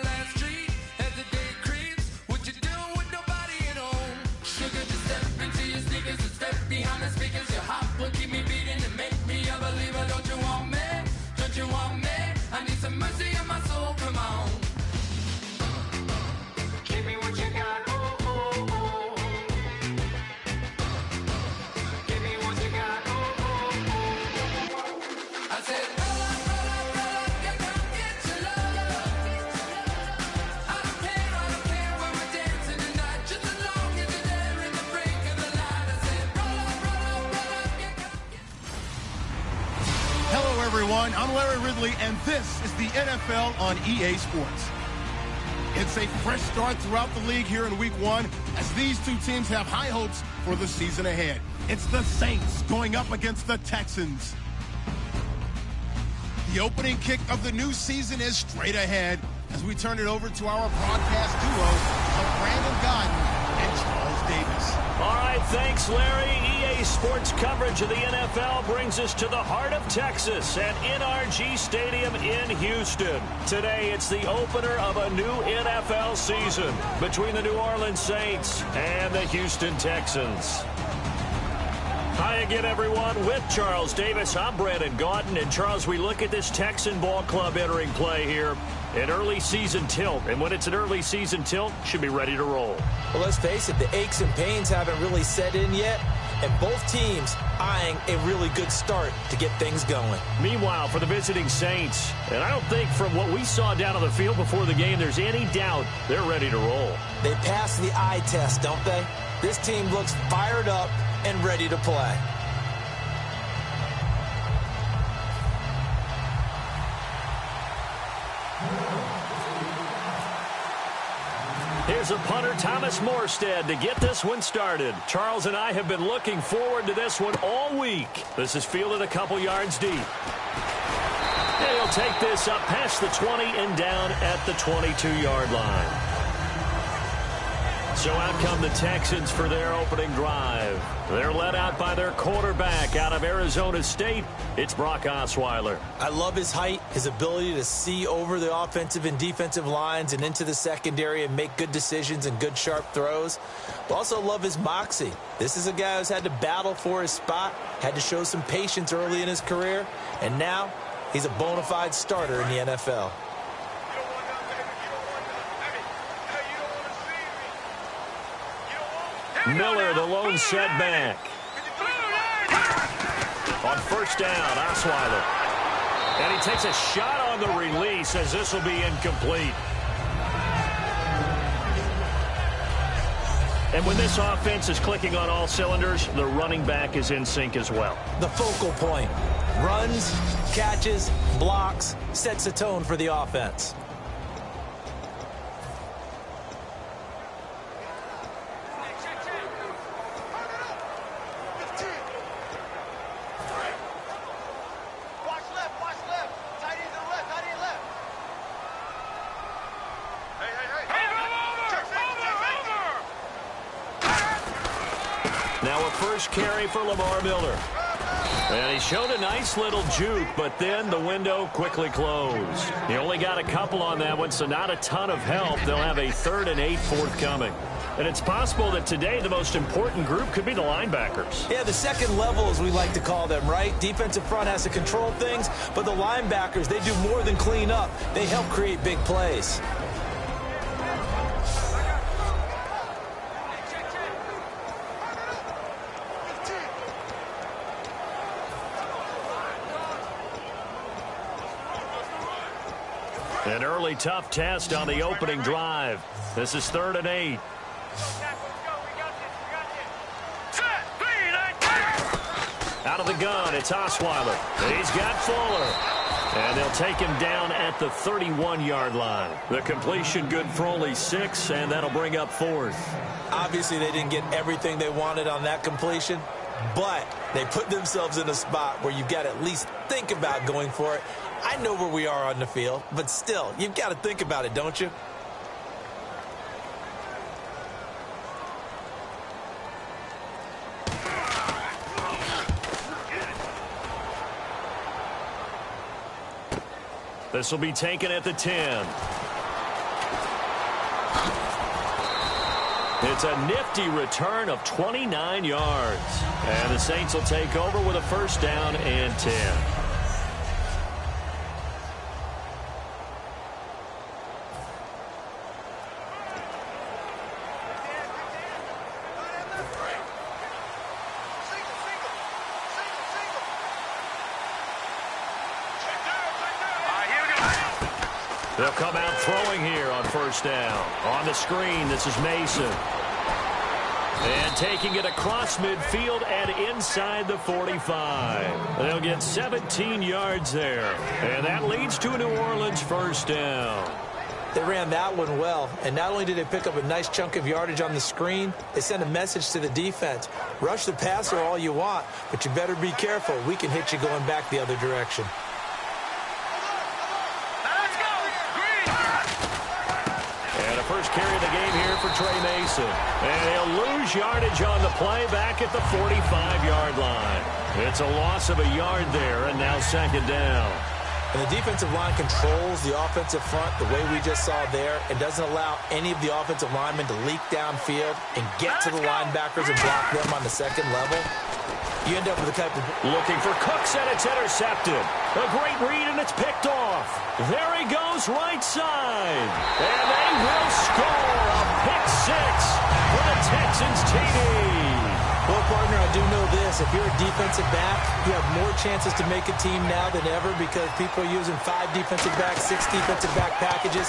the last street as the day creeps. What you doing with nobody at home? Sugar, just step into your sneakers and step behind the speakers. Your heart will keep me beating and make me a believer. Don't you want me? Don't you want me? I need some mercy in my soul. Come on. Give me what you got. Oh, oh, oh. Give me what you got. Oh, oh, oh. I said, roll up, yeah, come get your love. I don't care when we're dancing tonight, just as long as you're there in the break of the light. I said, roll up, yeah, come get. Hello, everyone. I'm Larry Ridley, and this is the NFL on EA Sports. It's a fresh start throughout the league here in Week 1 as these two teams have high hopes for the season ahead. It's the Saints going up against the Texans. The opening kick of the new season is straight ahead as we turn it over to our broadcast duo of Brandon Godden and Charles Davis. All right, thanks, Larry. EA Sports coverage of the NFL brings us to the heart of Texas at NRG Stadium in Houston. Today, it's the opener of a new NFL season between the New Orleans Saints and the Houston Texans. Hi again, everyone. With Charles Davis, I'm Brandon Gaudin. And, Charles, we look at this Texan ball club entering play here. An early season tilt, and when it's an early season tilt, should be ready to roll. Well, let's face it, the aches and pains haven't really set in yet, and both teams eyeing a really good start to get things going. Meanwhile, for the visiting Saints, and I don't think from what we saw down on the field before the game, there's any doubt they're ready to roll. They passed the eye test, don't they? This team looks fired up and ready to play. Here's a punter, Thomas Morstead, to get this one started. Charles and I have been looking forward to this one all week. This is fielded a couple yards deep. And he'll take this up past the 20 and down at the 22-yard line. So out come the Texans for their opening drive. They're led out by their quarterback out of Arizona State. It's Brock Osweiler. I love his height, his ability to see over the offensive and defensive lines and into the secondary and make good decisions and good sharp throws. But also love his moxie. This is a guy who's had to battle for his spot, had to show some patience early in his career, and now he's a bona fide starter in the NFL. Miller, the lone setback. On first down, Osweiler. And he takes a shot on the release as this will be incomplete. And when this offense is clicking on all cylinders, the running back is in sync as well. The focal point. Runs, catches, blocks, sets the tone for the offense. Now a first carry for Lamar Miller. And he showed a nice little juke, but then the window quickly closed. He only got a couple on that one, so not a ton of help. They'll have a 3rd and 8 forthcoming. And it's possible that today the most important group could be the linebackers. Yeah, the second level, as we like to call them, right? Defensive front has to control things, but the linebackers, they do more than clean up. They help create big plays. An early tough test on the opening drive. This is 3rd and 8. Out of the gun, it's Osweiler. He's got Fuller. And they'll take him down at the 31-yard line. The completion good for only 6, and that'll bring up 4th. Obviously, they didn't get everything they wanted on that completion, but they put themselves in a spot where you've got to at least think about going for it. I know where we are on the field, but still, you've got to think about it, don't you? This will be taken at the 10. It's a nifty return of 29 yards. And the Saints will take over with a first down and 10. They'll come out throwing here on first down. On the screen, this is Mason. And taking it across midfield and inside the 45. They'll get 17 yards there. And that leads to a New Orleans first down. They ran that one well, and not only did they pick up a nice chunk of yardage on the screen, they sent a message to the defense. Rush the passer all you want, but you better be careful. We can hit you going back the other direction. First carry of the game here for Trey Mason. And he'll lose yardage on the play back at the 45-yard line. It's a loss of a yard there, and now second down. And the defensive line controls the offensive front the way we just saw there and doesn't allow any of the offensive linemen to leak downfield and get to the linebackers and block them on the second level. You end up with a type of... Looking for Cooks, and it's intercepted. A great read, and it's picked off. There he goes, right side. And they will score a pick six for the Texans TD. Well, partner, I do know this. If you're a defensive back, you have more chances to make a team now than ever because people are using 5 defensive backs, 6 defensive back packages.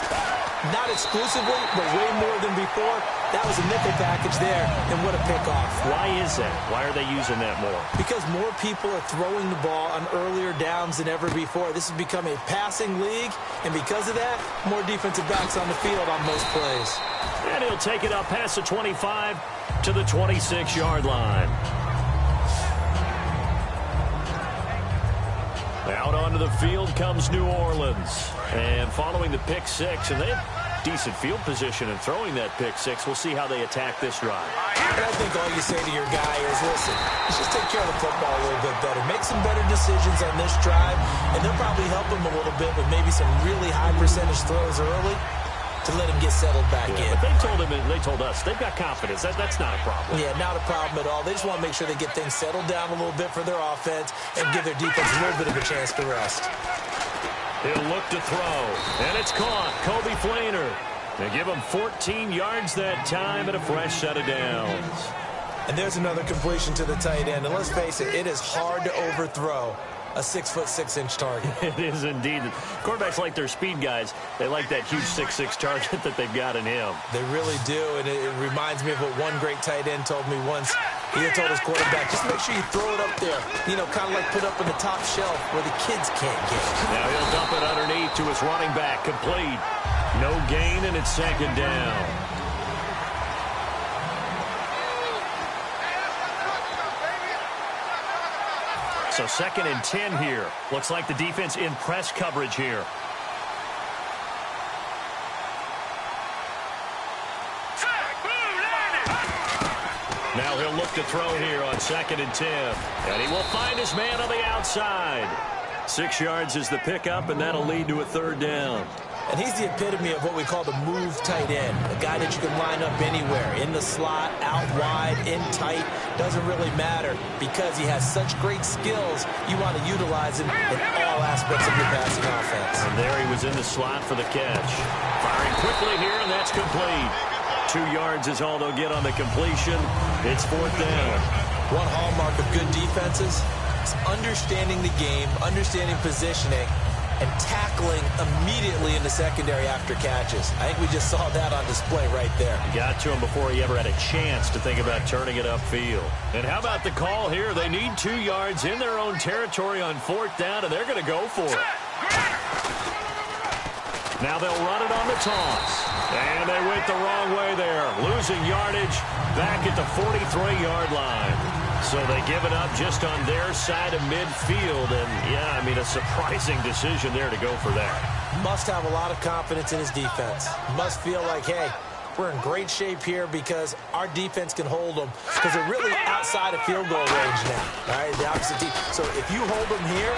Not exclusively, but way more than before. That was a nickel package there, and what a pickoff. Why is that? Why are they using that more? Because more people are throwing the ball on earlier downs than ever before. This has become a passing league, and because of that, more defensive backs on the field on most plays. And he'll take it up past the 25 to the 26-yard line. Out onto the field comes New Orleans. And following the pick six, and they have decent field position in throwing that pick six. We'll see how they attack this drive. And I think all you say to your guy is, listen, let's just take care of the football a little bit better. Make some better decisions on this drive, and they'll probably help him a little bit with maybe some really high percentage throws early to let him get settled back in. But they told us they've got confidence. That's not a problem. Yeah, not a problem at all. They just want to make sure they get things settled down a little bit for their offense and give their defense a little bit of a chance to rest. He'll look to throw, and it's caught. Kobe Flainer. They give him 14 yards that time and a fresh set of downs. And there's another completion to the tight end. And let's face it is hard to overthrow a 6'6" target. It is indeed. Quarterbacks like their speed guys. They like that huge 6'6" target that they've got in him. They really do, and it reminds me of what one great tight end told me once. He told his quarterback, just make sure you throw it up there. You know, kind of like put up on the top shelf where the kids can't get it. Now he'll dump it underneath to his running back. Complete. No gain, and it's second down. So second and 10 here. Looks like the defense in press coverage here. Now he'll look to throw here on second and 10. And he will find his man on the outside. 6 yards is the pickup, and that'll lead to a third down. And he's the epitome of what we call the move tight end. A guy that you can line up anywhere. In the slot, out wide, in tight. Doesn't really matter because he has such great skills. You want to utilize him in all aspects of your passing offense. And there he was in the slot for the catch. Firing quickly here, and that's complete. 2 yards is all they'll get on the completion. It's fourth down. One hallmark of good defenses is understanding the game, understanding positioning, and tackling immediately in the secondary after catches. I think we just saw that on display right there. Got to him before he ever had a chance to think about turning it upfield. And how about the call here? They need 2 yards in their own territory on fourth down, and they're going to go for it. Now they'll run it on the toss. And they went the wrong way there. Losing yardage back at the 43-yard line. So they give it up just on their side of midfield. And, yeah, I mean, a surprising decision there to go for that. Must have a lot of confidence in his defense. Must feel like, hey, we're in great shape here because our defense can hold them. Because they're really outside of field goal range now. All right, the opposite team. So if you hold them here,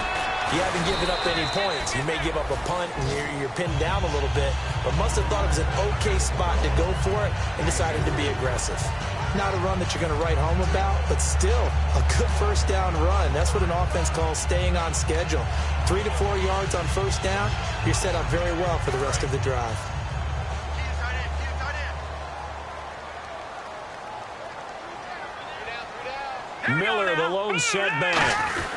You haven't given up any points. You may give up a punt and you're pinned down a little bit, but must have thought it was an okay spot to go for it and decided to be aggressive. Not a run that you're going to write home about, but still a good first down run. That's what an offense calls staying on schedule. 3 to 4 yards on first down, you're set up very well for the rest of the drive. Miller, the lone setback.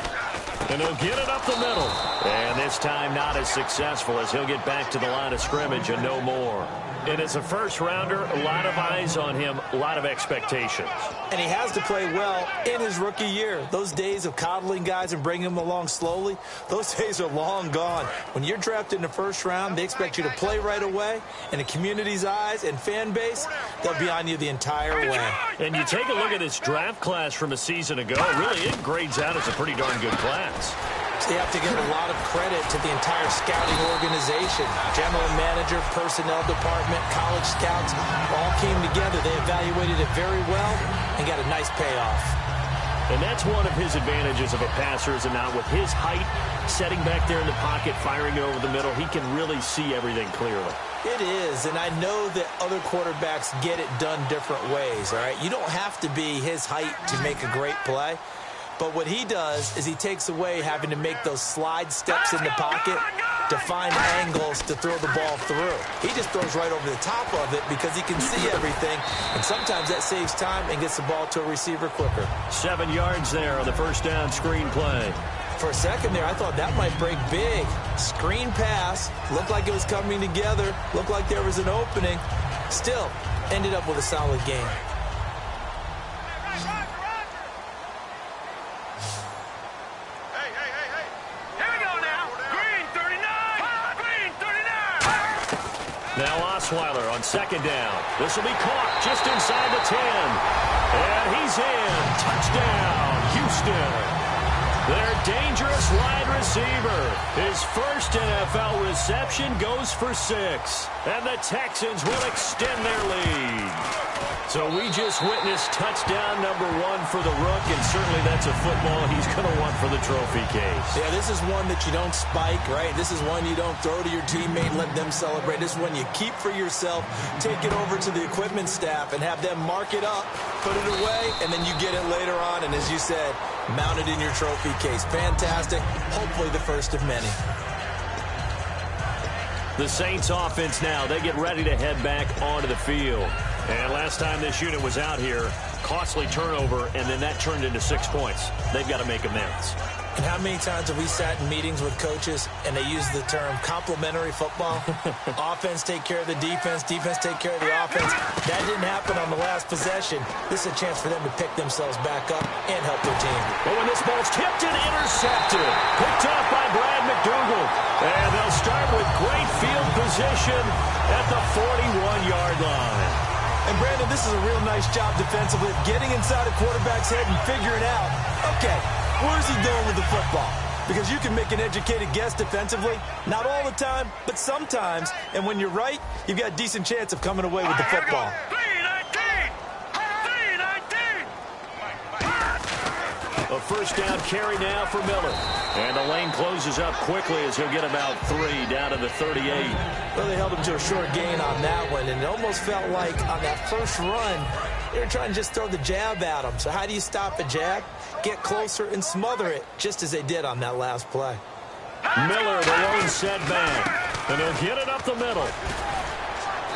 And he'll get it up the middle. And this time not as successful as he'll get back to the line of scrimmage and no more. And as a first-rounder, a lot of eyes on him, a lot of expectations. And he has to play well in his rookie year. Those days of coddling guys and bringing them along slowly, those days are long gone. When you're drafted in the first round, they expect you to play right away. And the community's eyes and fan base, they'll be on you the entire way. And you take a look at this draft class from a season ago, really it grades out as a pretty darn good class. They have to give a lot of credit to the entire scouting organization. General manager, personnel department, college scouts all came together. They evaluated it very well and got a nice payoff. And that's one of his advantages of a passer, is not with his height, setting back there in the pocket, firing it over the middle. He can really see everything clearly. It is, and I know that other quarterbacks get it done different ways, all right? You don't have to be his height to make a great play. But what he does is he takes away having to make those slide steps in the pocket to find angles to throw the ball through. He just throws right over the top of it because he can see everything, and sometimes that saves time and gets the ball to a receiver quicker. 7 yards there on the first down screen play. For a second there, I thought that might break big. Screen pass, looked like it was coming together, looked like there was an opening. Still, ended up with a solid game. Now Osweiler on second down. This will be caught just inside the 10. And he's in. Touchdown, Houston. Their dangerous wide receiver. His first NFL reception goes for 6. And the Texans will extend their lead. So we just witnessed touchdown number 1 for the Rook, and certainly that's a football he's going to want for the trophy case. Yeah, this is one that you don't spike, right? This is one you don't throw to your teammate and let them celebrate. This is one you keep for yourself, take it over to the equipment staff and have them mark it up, put it away, and then you get it later on, and as you said, mount it in your trophy case. Fantastic. Hopefully the first of many. The Saints offense now, they get ready to head back onto the field. And last time this unit was out here, costly turnover, and then that turned into 6 points. They've got to make amends. And how many times have we sat in meetings with coaches and they use the term complementary football? Offense take care of the defense, defense take care of the offense. That didn't happen on the last possession. This is a chance for them to pick themselves back up and help their team. But when this ball's tipped and intercepted, picked off by Brad McDougal. And they'll start with great field position at the 41-yard line. And, Brandon, this is a real nice job defensively, getting inside a quarterback's head and figuring out, okay, where's he going with the football? Because you can make an educated guess defensively, not all the time, but sometimes. And when you're right, you've got a decent chance of coming away with the football. A first down carry now for Miller. And the lane closes up quickly as he'll get about 3 down to the 38. Well, they held him to a short gain on that one, and it almost felt like on that first run, they were trying to just throw the jab at him. So how do you stop a jab? Get closer and smother it, just as they did on that last play. Miller, the lone setback. And he'll get it up the middle.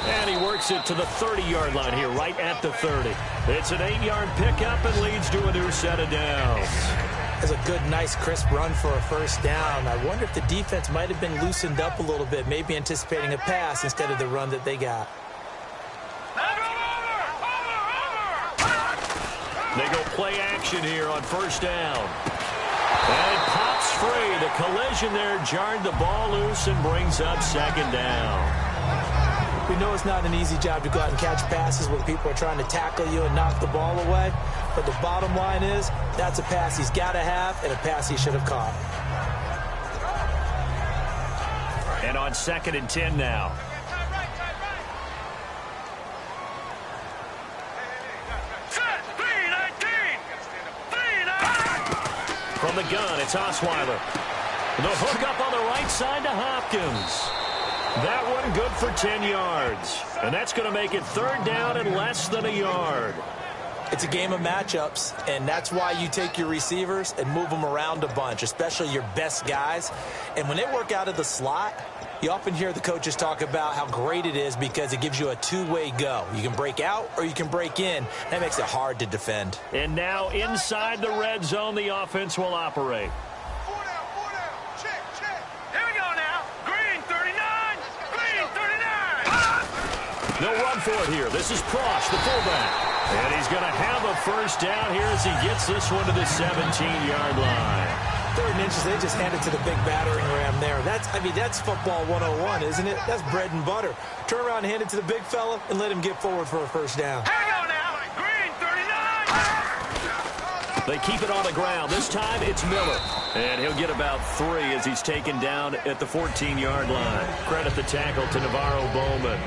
And he works it to the 30-yard line here, right at the 30. It's an 8-yard pickup and leads to a new set of downs. That's a good, nice, crisp run for a first down. I wonder if the defense might have been loosened up a little bit, maybe anticipating a pass instead of the run that they got. They go play action here on first down. And it pops free. The collision there jarred the ball loose and brings up second down. We know it's not an easy job to go out and catch passes when people are trying to tackle you and knock the ball away. But the bottom line is, that's a pass he's got to have and a pass he should have caught. And on 2nd and 10 now. From the gun, it's Osweiler. The hook up on the right side to Hopkins. That one good for 10 yards. And that's going to make it third down and less than a yard. It's a game of matchups, and that's why you take your receivers and move them around a bunch, especially your best guys. And when they work out of the slot, you often hear the coaches talk about how great it is because it gives you a two-way go. You can break out or you can break in. That makes it hard to defend. And now inside the red zone, the offense will operate. They'll run for it here. This is Prosh, the fullback. And he's going to have a first down here as he gets this one to the 17-yard line. 3rd and inches, they just hand it to the big battering ram there. That's football 101, isn't it? That's bread and butter. Turn around and hand it to the big fella and let him get forward for a first down. Here we go now. Green, 39. They keep it on the ground. This time it's Miller. And he'll get about 3 as he's taken down at the 14-yard line. Credit the tackle to Navarro Bowman.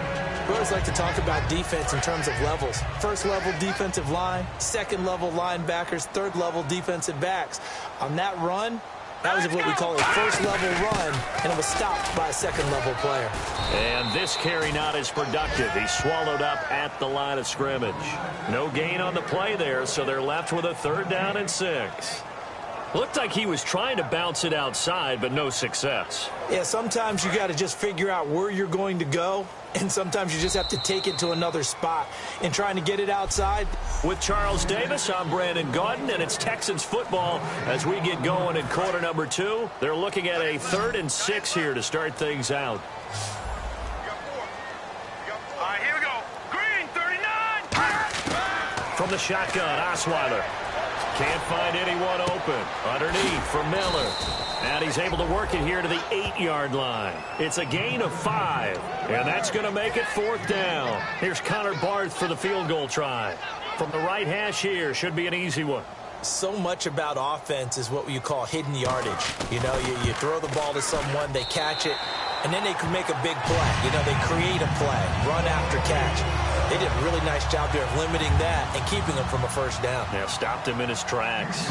We always like to talk about defense in terms of levels. 1st level defensive line, 2nd level linebackers, 3rd level defensive backs. On that run, that was what we call a 1st level run, and it was stopped by a 2nd level player. And this carry not as productive. He's swallowed up at the line of scrimmage. No gain on the play there, so they're left with a 3rd down and 6. Looked like he was trying to bounce it outside, but no success. Yeah, sometimes you got to just figure out where you're going to go, and sometimes you just have to take it to another spot. And trying to get it outside. With Charles Davis, I'm Brandon Gaudin, and it's Texans football as we get going in quarter number 2. They're looking at a 3rd and 6 here to start things out. All right, here we go. Green, 39. From the shotgun, Osweiler. Can't find anyone open. Underneath for Miller. And he's able to work it here to the 8-yard line. It's a gain of 5. And that's going to make it 4th down. Here's Connor Barth for the field goal try. From the right hash here, should be an easy one. So much about offense is what you call hidden yardage. You know, you throw the ball to someone, they catch it, and then they can make a big play. You know, they create a play, run after catch. They did a really nice job there of limiting that and keeping him from a first down. Now stopped him in his tracks.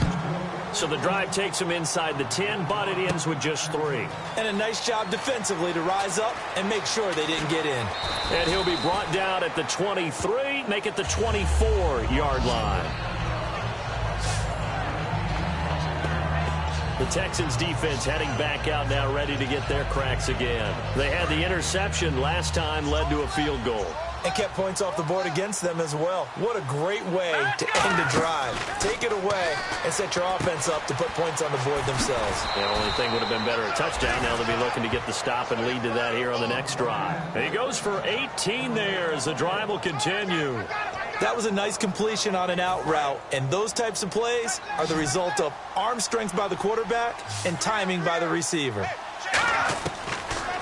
So the drive takes him inside the 10, but it ends with just 3. And a nice job defensively to rise up and make sure they didn't get in. And he'll be brought down at the 23, make it the 24-yard line. The Texans defense heading back out now, ready to get their cracks again. They had the interception last time, led to a field goal. And kept points off the board against them as well. What a great way to end a drive. Take it away and set your offense up to put points on the board themselves. The only thing would have been better, a touchdown. Now they'll be looking to get the stop and lead to that here on the next drive. And he goes for 18 there as the drive will continue. That was a nice completion on an out route, and those types of plays are the result of arm strength by the quarterback and timing by the receiver.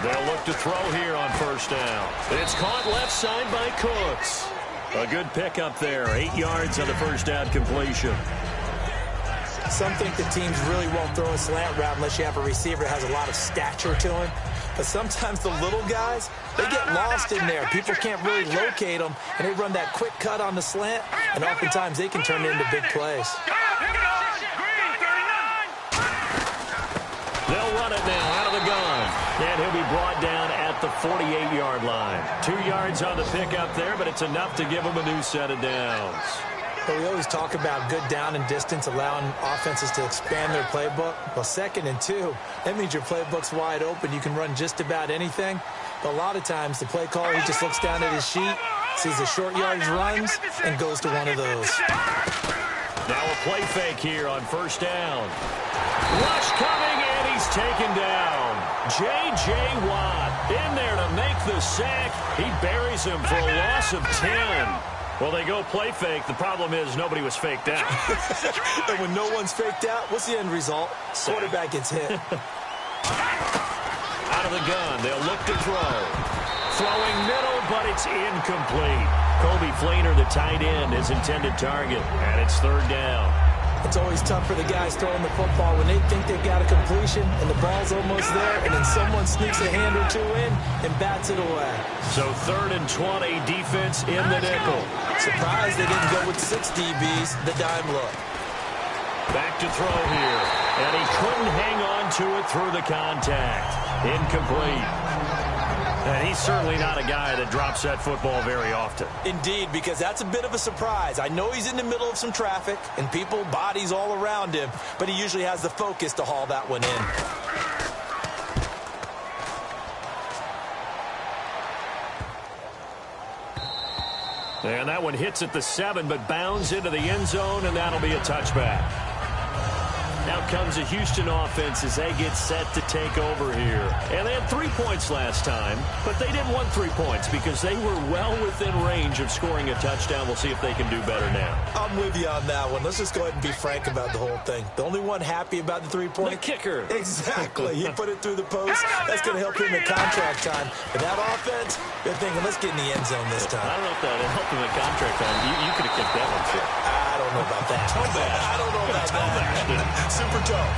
They'll look to throw here on first down. It's caught left side by Cooks. A good pickup there, 8 yards on the first down completion. Some think the teams really won't throw a slant route unless you have a receiver that has a lot of stature to him. But sometimes the little guys, they get lost in there. People can't really locate them, and they run that quick cut on the slant, and oftentimes they can turn into big plays. They'll run it now out of the gun. And he'll be brought down at the 48-yard line. 2 yards on the pickup there, but it's enough to give him a new set of downs. But we always talk about good down and distance, allowing offenses to expand their playbook. Well, 2nd and 2, that means your playbook's wide open. You can run just about anything. But a lot of times the play caller, he just looks down at his sheet, sees the short yardage runs, and goes to one of those. Now a play fake here on first down. Rush coming, and he's taken down. J.J. Watt in there to make the sack. He buries him for a loss of 10. Well, they go play fake. The problem is nobody was faked out. And when no one's faked out, what's the end result? Quarterback gets hit. Out of the gun, they'll look to throw. Throwing middle, but it's incomplete. Kobe Fleener, the tight end, his intended target, and it's third down. It's always tough for the guys throwing the football when they think they've got a completion and the ball's almost there, and then someone sneaks a hand or two in and bats it away. So 3rd and 20, defense in the nickel. Surprised they didn't go with 6 DBs, the dime look. Back to throw here. And he couldn't hang on to it through the contact. Incomplete. And he's certainly not a guy that drops that football very often. Indeed, because that's a bit of a surprise. I know he's in the middle of some traffic and people, bodies all around him, but he usually has the focus to haul that one in. And that one hits at the 7, but bounds into the end zone, and that'll be a touchback. Now comes the Houston offense as they get set to take over here. And they had 3 points last time, but they didn't want 3 points because they were well within range of scoring a touchdown. We'll see if they can do better now. I'm with you on that one. Let's just go ahead and be frank about the whole thing. The only one happy about the 3-point? The kicker. Exactly. He put it through the post. That's going to help him in contract time. But that offense, they're thinking, let's get in the end zone this time. I don't know if that will help him in contract time. You could have kicked that one, too. I don't know about that. I don't know about that. Super tough.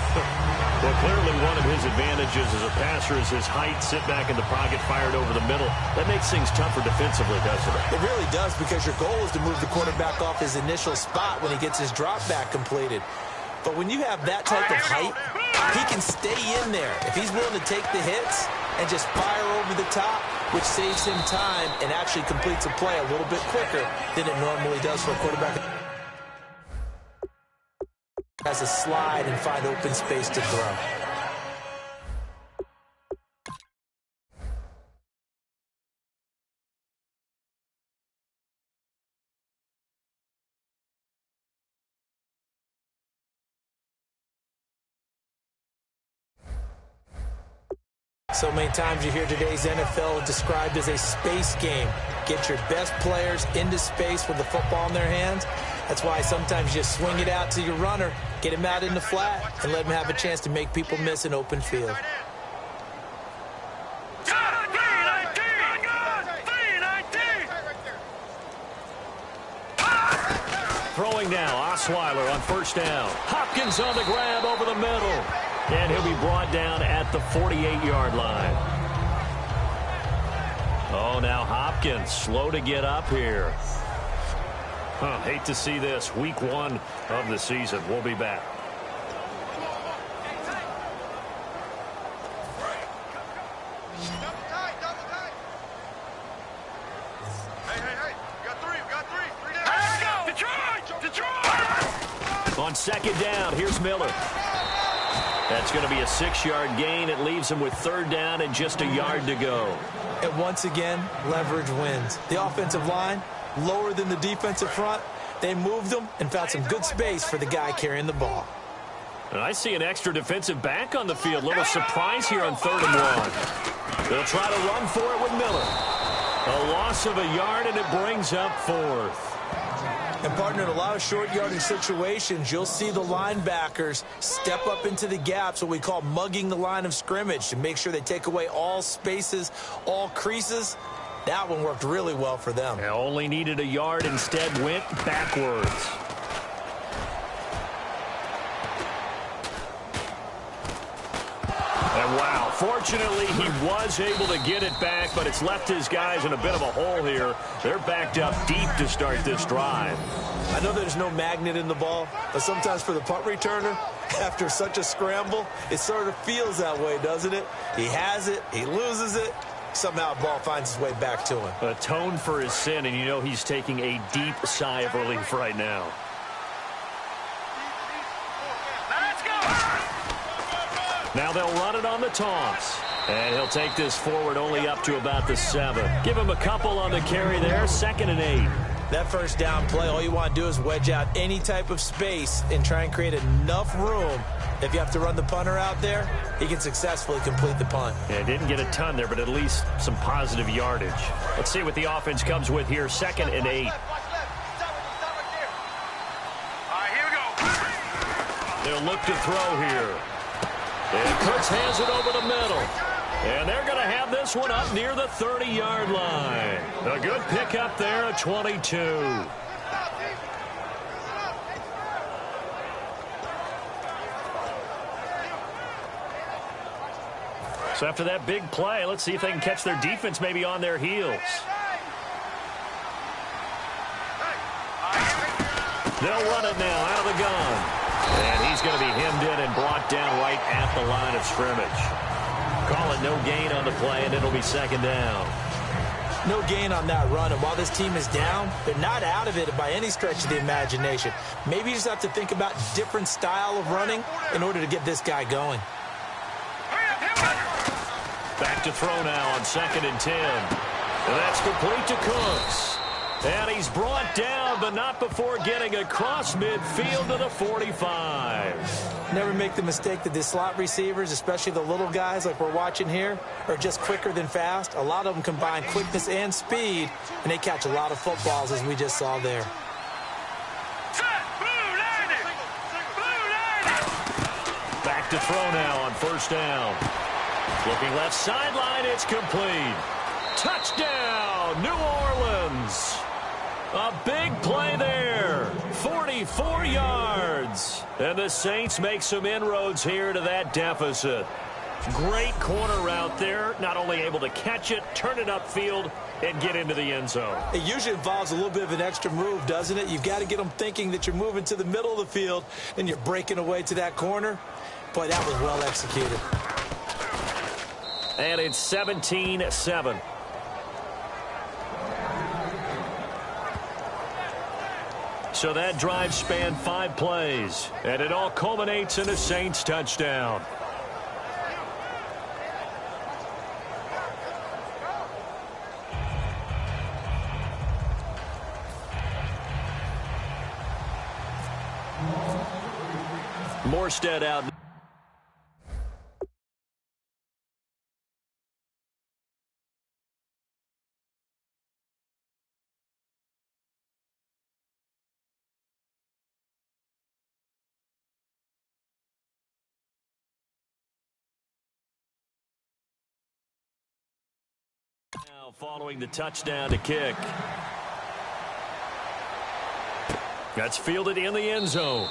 Well, clearly one of his advantages as a passer is his height. Sit back in the pocket, fired over the middle. That makes things tougher defensively, doesn't it? It really does, because your goal is to move the quarterback off his initial spot when he gets his drop back completed. But when you have that type of height, he can stay in there. If he's willing to take the hits and just fire over the top, which saves him time and actually completes a play a little bit quicker than it normally does for a quarterback. Has a slide and find open space to throw. So many times you hear today's NFL described as a space game. Get your best players into space with the football in their hands. That's why sometimes you swing it out to your runner, get him out in the flat, and let him have a chance to make people miss an open field. Throwing now, Osweiler on first down. Hopkins on the grab over the middle. And he'll be brought down at the 48-yard line. Oh, now Hopkins slow to get up here. Hate to see this. Week 1 of the season. We'll be back. On second down, here's Miller. That's going to be a 6-yard gain. It leaves him with third down and just a yard to go. And once again, leverage wins. The offensive line, lower than the defensive front. They moved them and found some good space for the guy carrying the ball. And I see an extra defensive back on the field. Little surprise here on 3rd and 1. They'll try to run for it with Miller. A loss of a yard, and it brings up 4th. And, partner, in a lot of short yardage situations, you'll see the linebackers step up into the gaps, what we call mugging the line of scrimmage, to make sure they take away all spaces, all creases. That one worked really well for them. They only needed a yard, instead went backwards. And wow, fortunately he was able to get it back, but it's left his guys in a bit of a hole here. They're backed up deep to start this drive. I know there's no magnet in the ball, but sometimes for the punt returner, after such a scramble, it sort of feels that way, doesn't it? He has it, he loses it, somehow the ball finds its way back to him. Atone for his sin, and you know he's taking a deep sigh of relief right now. Now they'll run it on the toss. And he'll take this forward only up to about the 7. Give him a couple on the carry there, 2nd and 8. That first down play, all you want to do is wedge out any type of space and try and create enough room. If you have to run the punter out there, he can successfully complete the punt. Yeah, didn't get a ton there, but at least some positive yardage. Let's see what the offense comes with here, 2nd and 8. They'll look to throw here. And Kurtz hands it over the middle. And they're going to have this one up near the 30-yard line. A good pickup there at 22. So after that big play, let's see if they can catch their defense maybe on their heels. They'll run it now out of the gun. And he's going to be hemmed in and brought down right at the line of scrimmage. Call it no gain on the play, and it'll be second down. No gain on that run, and while this team is down, they're not out of it by any stretch of the imagination. Maybe you just have to think about different style of running in order to get this guy going. Back to throw now on 2nd and 10. And that's complete to Cooks. And he's brought down, but not before getting across midfield to the 45. Never make the mistake that the slot receivers, especially the little guys like we're watching here, are just quicker than fast. A lot of them combine quickness and speed, and they catch a lot of footballs, as we just saw there. Back to throw now on 1st down. Looking left sideline, it's complete. Touchdown, New Orleans. A big play there. 44 yards. And the Saints make some inroads here to that deficit. Great corner route there. Not only able to catch it, turn it upfield, and get into the end zone. It usually involves a little bit of an extra move, doesn't it? You've got to get them thinking that you're moving to the middle of the field and you're breaking away to that corner. Boy, that was well executed. And it's 17-7. So that drive spanned 5 plays, and it all culminates in a Saints touchdown. Morstead out. Now following the touchdown to kick. That's fielded in the end zone.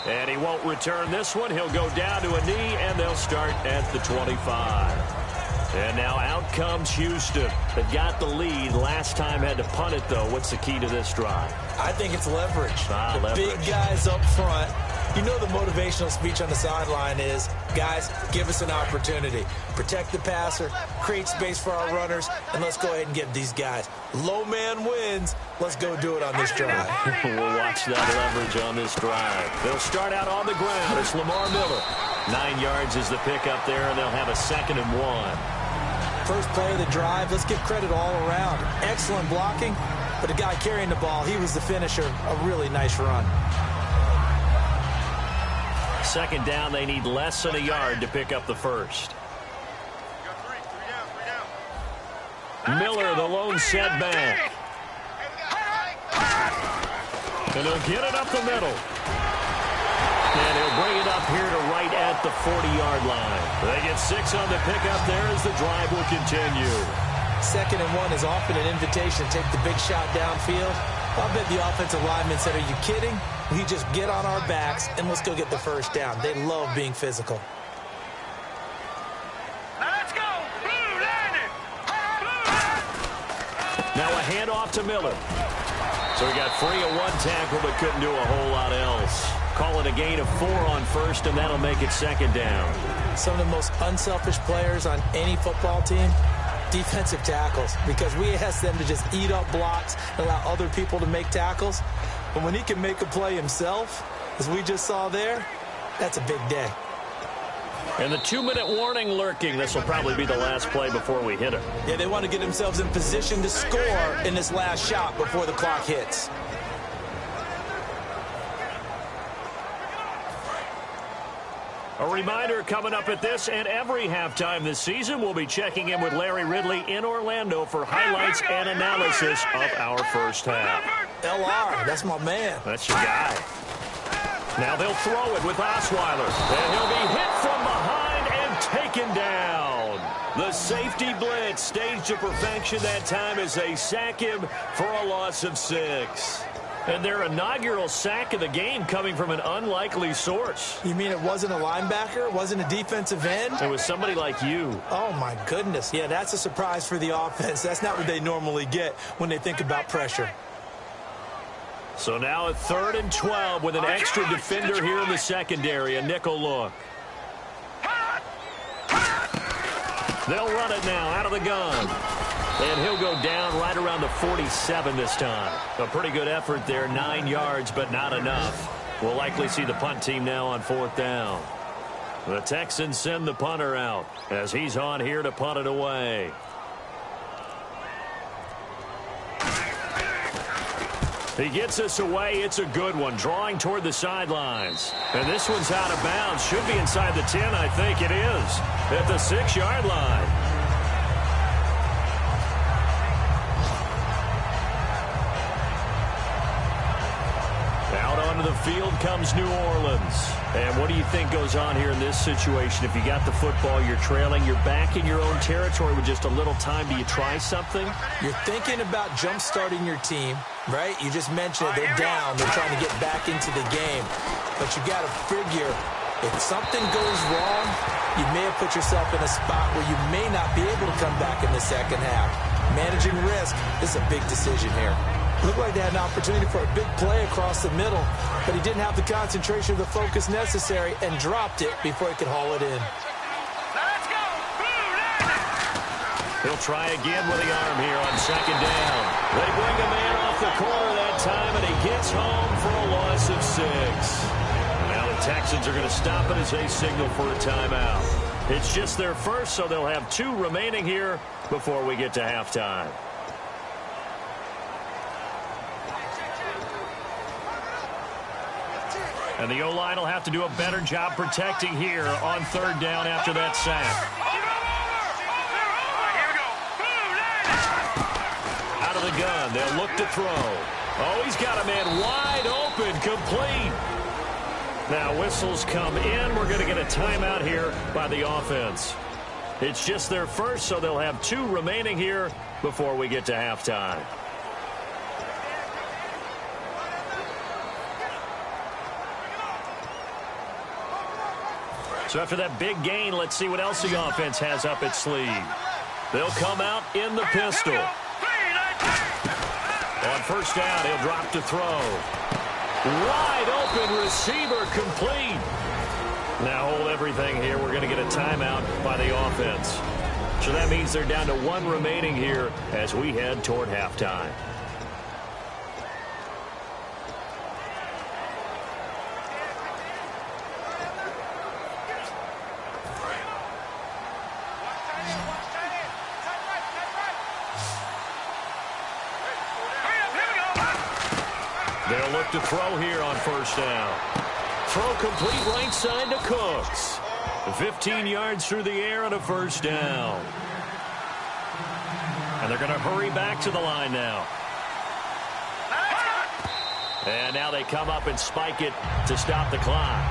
And he won't return this one. He'll go down to a knee, and they'll start at the 25. And now out comes Houston. They've got the lead. Last time had to punt it, though. What's the key to this drive? I think it's leverage. Leverage. Big guys up front. You know the motivational speech on the sideline is, guys, give us an opportunity. Protect the passer, create space for our runners, and let's go ahead and give these guys. Low man wins. Let's go do it on this drive. We'll watch that leverage on this drive. They'll start out on the ground. It's Lamar Miller. 9 yards is the pickup there, and they'll have a 2nd and 1. First play of the drive, let's give credit all around. Excellent blocking, but the guy carrying the ball, he was the finisher. A really nice run. 2nd down, they need less than a yard to pick up the first. Miller, the lone setback. And he'll get it up the middle. And he'll bring it up here to right at the 40-yard line. They get 6 on the pickup there as the drive will continue. 2nd and 1 is often an invitation to take the big shot downfield. I bet the offensive lineman said, are you kidding? We just get on our backs and let's go get the first down. They love being physical. Let's go! Blue landing! Now a handoff to Miller. So he got free of 1 tackle but couldn't do a whole lot else. Call it a gain of 4 on first, and that'll make it 2nd down. Some of the most unselfish players on any football team, defensive tackles, because we ask them to just eat up blocks and allow other people to make tackles. But when he can make a play himself, as we just saw there, that's a big day. And the 2-minute warning lurking. This will probably be the last play before we hit it. Yeah, they want to get themselves in position to score in this last shot before the clock hits. A reminder coming up at this and every halftime this season, we'll be checking in with Larry Ridley in Orlando for highlights and analysis of our first half. LR, that's my man. That's your guy. Now they'll throw it with Osweiler, and he'll be hit from behind and taken down. The safety blitz staged to perfection that time as they sack him for a loss of 6. And their inaugural sack of the game coming from an unlikely source. You mean it wasn't a linebacker? It wasn't a defensive end? It was somebody like you. Oh, my goodness. Yeah, that's a surprise for the offense. That's not what they normally get when they think about pressure. So now at 3rd and 12 with an extra defender here in the secondary, a nickel look. They'll run it now out of the gun. And he'll go down right around the 47 this time. A pretty good effort there, 9 yards, but not enough. We'll likely see the punt team now on 4th down. The Texans send the punter out as he's on here to punt it away. He gets us away. It's a good one, drawing toward the sidelines. And this one's out of bounds. Should be inside the 10, I think it is, at the 6-yard line. Out onto the field comes New Orleans. And what do you think goes on here in this situation? If you got the football, you're trailing, you're back in your own territory with just a little time. Do you try something? You're thinking about jump-starting your team, right? You just mentioned it. They're down. They're trying to get back into the game. But you got to figure if something goes wrong, you may have put yourself in a spot where you may not be able to come back in the second half. Managing risk is a big decision here. Looked like they had an opportunity for a big play across the middle, but he didn't have the concentration or the focus necessary and dropped it before he could haul it in. He'll try again with the arm here on 2nd down. They bring a man off the corner that time, and he gets home for a loss of 6. Now the Texans are going to stop it as they signal for a timeout. It's just their first, so they'll have 2 remaining here before we get to halftime. And the O-line will have to do a better job protecting here on 3rd down after that sack. Out of the gun, they'll look to throw. Oh, he's got a man wide open, complete. Now whistles come in. We're going to get a timeout here by the offense. It's just their first, so they'll have 2 remaining here before we get to halftime. So after that big gain, let's see what else the offense has up its sleeve. They'll come out in the pistol. On 1st down, he'll drop to throw. Wide open receiver, complete. Now hold everything here. We're going to get a timeout by the offense. So that means they're down to 1 remaining here as we head toward halftime. They'll look to throw here on 1st down. Throw complete right side to Cooks. 15 yards through the air on a 1st down. And they're going to hurry back to the line now. And now they come up and spike it to stop the clock.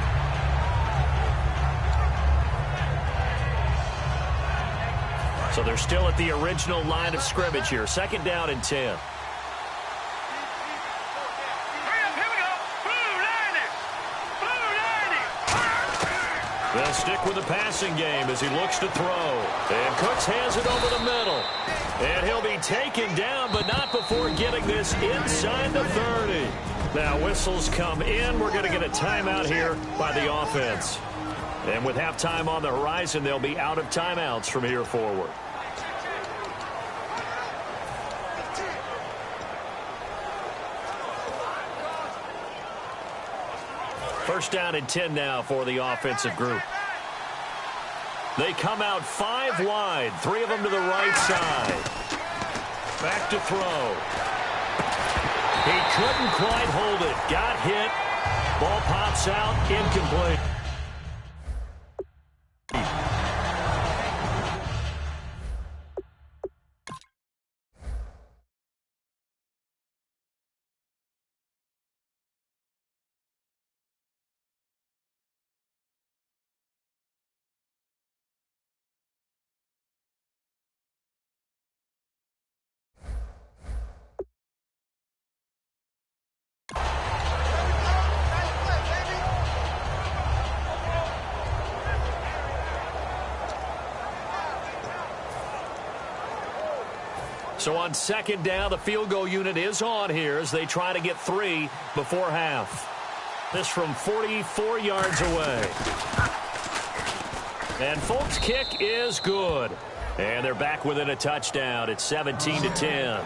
So they're still at the original line of scrimmage here. 2nd down and 10. They'll stick with the passing game as he looks to throw. And Cooks has it over the middle. And he'll be taken down, but not before getting this inside the 30. Now whistles come in. We're going to get a timeout here by the offense. And with halftime on the horizon, they'll be out of timeouts from here forward. First down and 10 now for the offensive group. They come out 5 wide, 3 of them to the right side. Back to throw. He couldn't quite hold it. Got hit. Ball pops out, incomplete. So on second down, the field goal unit is on here as they try to get 3 before half. This from 44 yards away. And Folk's kick is good. And they're back within a touchdown. It's 17-10.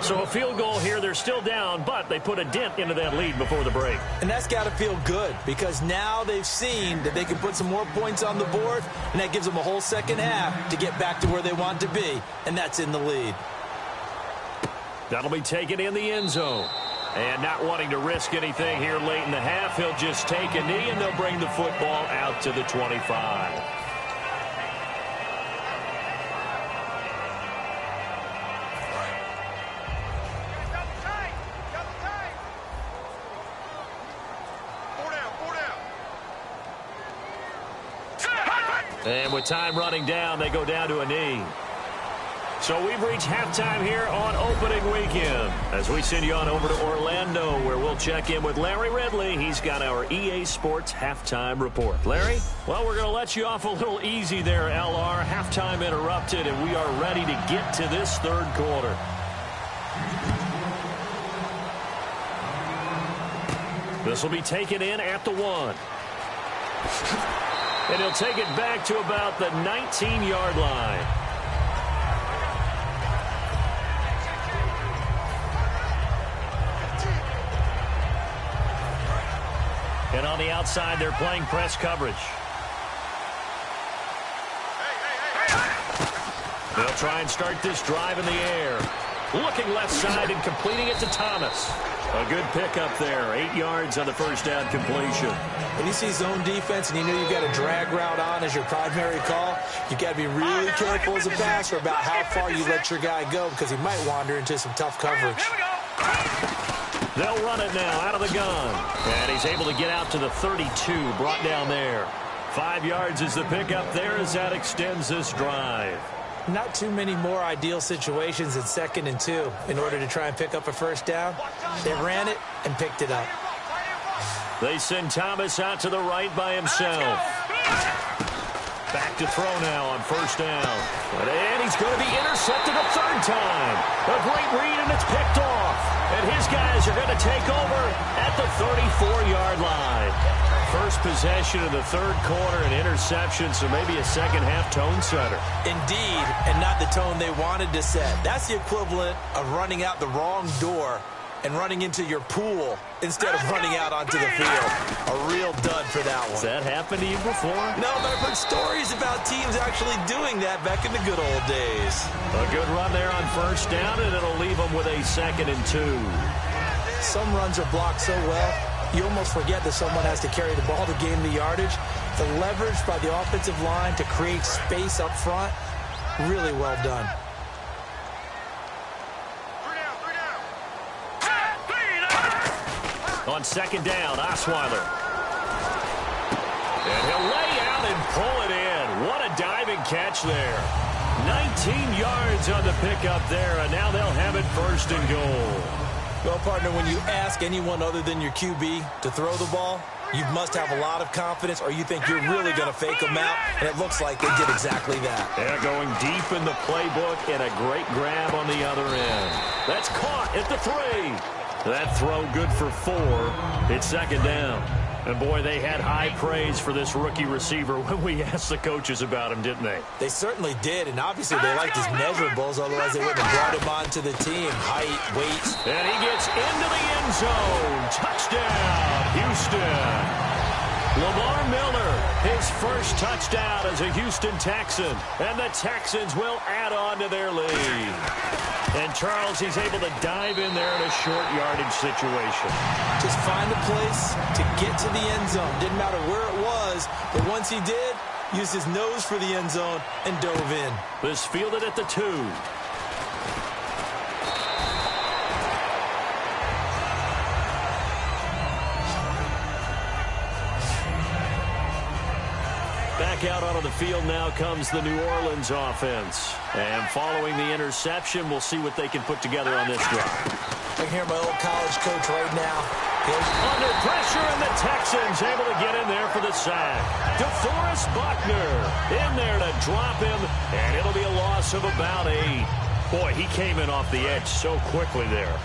So a field goal here. They're still down, but they put a dent into that lead before the break. And that's got to feel good because now they've seen that they can put some more points on the board, and that gives them a whole second half to get back to where they want to be, and that's in the lead. That'll be taken in the end zone. And not wanting to risk anything here late in the half, he'll just take a knee, and they'll bring the football out to the 25. And with time running down, they go down to a knee. So we've reached halftime here on opening weekend as we send you on over to Orlando, where we'll check in with Larry Ridley. He's got our EA Sports halftime report. Larry? Well, we're going to let you off a little easy there, LR. Halftime interrupted, and we are ready to get to this third quarter. This will be taken in at the 1. And he'll take it back to about the 19-yard line. And on the outside, they're playing press coverage. They'll try and start this drive in the air. Looking left side and completing it to Thomas. A good pickup there. 8 yards on the first down completion. When you see zone defense and you know you've got a drag route on as your primary call, you've got to be really careful as a passer about how far you let your guy go because he might wander into some tough coverage. They'll run it now out of the gun. And he's able to get out to the 32, brought down there. 5 yards is the pickup there as that extends this drive. Not too many more ideal situations in 2nd and 2 in order to try and pick up a first down. They ran it and picked it up. They send Thomas out to the right by himself. Back to throw now on first down. And he's going to be intercepted a third time. A great read, and it's picked off. And his guys are going to take over at the 34-yard line. First possession of the third quarter, an interception, so maybe a second-half tone setter. Indeed, and not the tone they wanted to set. That's the equivalent of running out the wrong door and running into your pool instead of running out onto the field. A real dud for that one. Has that happened to you before? No, but I've heard stories about teams actually doing that back in the good old days. A good run there on first down, and it'll leave them with a 2nd and 2. Some runs are blocked so well, you almost forget that someone has to carry the ball to gain the yardage. The leverage by the offensive line to create space up front, really well done. On second down, Osweiler. And he'll lay out and pull it in. What a diving catch there. 19 yards on the pickup there, and now they'll have it 1st and goal. Well, partner, when you ask anyone other than your QB to throw the ball, you must have a lot of confidence or you think you're really going to fake them out, and it looks like they did exactly that. They're going deep in the playbook and a great grab on the other end. That's caught at the 3. That throw good for 4. It's 2nd down. And, boy, they had high praise for this rookie receiver when we asked the coaches about him, didn't they? They certainly did, and obviously they liked his measurables, otherwise they wouldn't have brought him onto the team. Height, weight. And he gets into the end zone. Touchdown, Houston. Lamar Miller, his first touchdown as a Houston Texan. And the Texans will add on to their lead. And Charles, he's able to dive in there in a short yardage situation. Just find a place to get to the end zone. Didn't matter where it was, but once he did, used his nose for the end zone and dove in. This fielded at the 2. Back out onto the field now comes the New Orleans offense. And following the interception, we'll see what they can put together on this drive. I can hear my old college coach right now. Under pressure, and the Texans able to get in there for the sack. DeForest Buckner in there to drop him, and it'll be a loss of about 8. Boy, he came in off the edge so quickly there.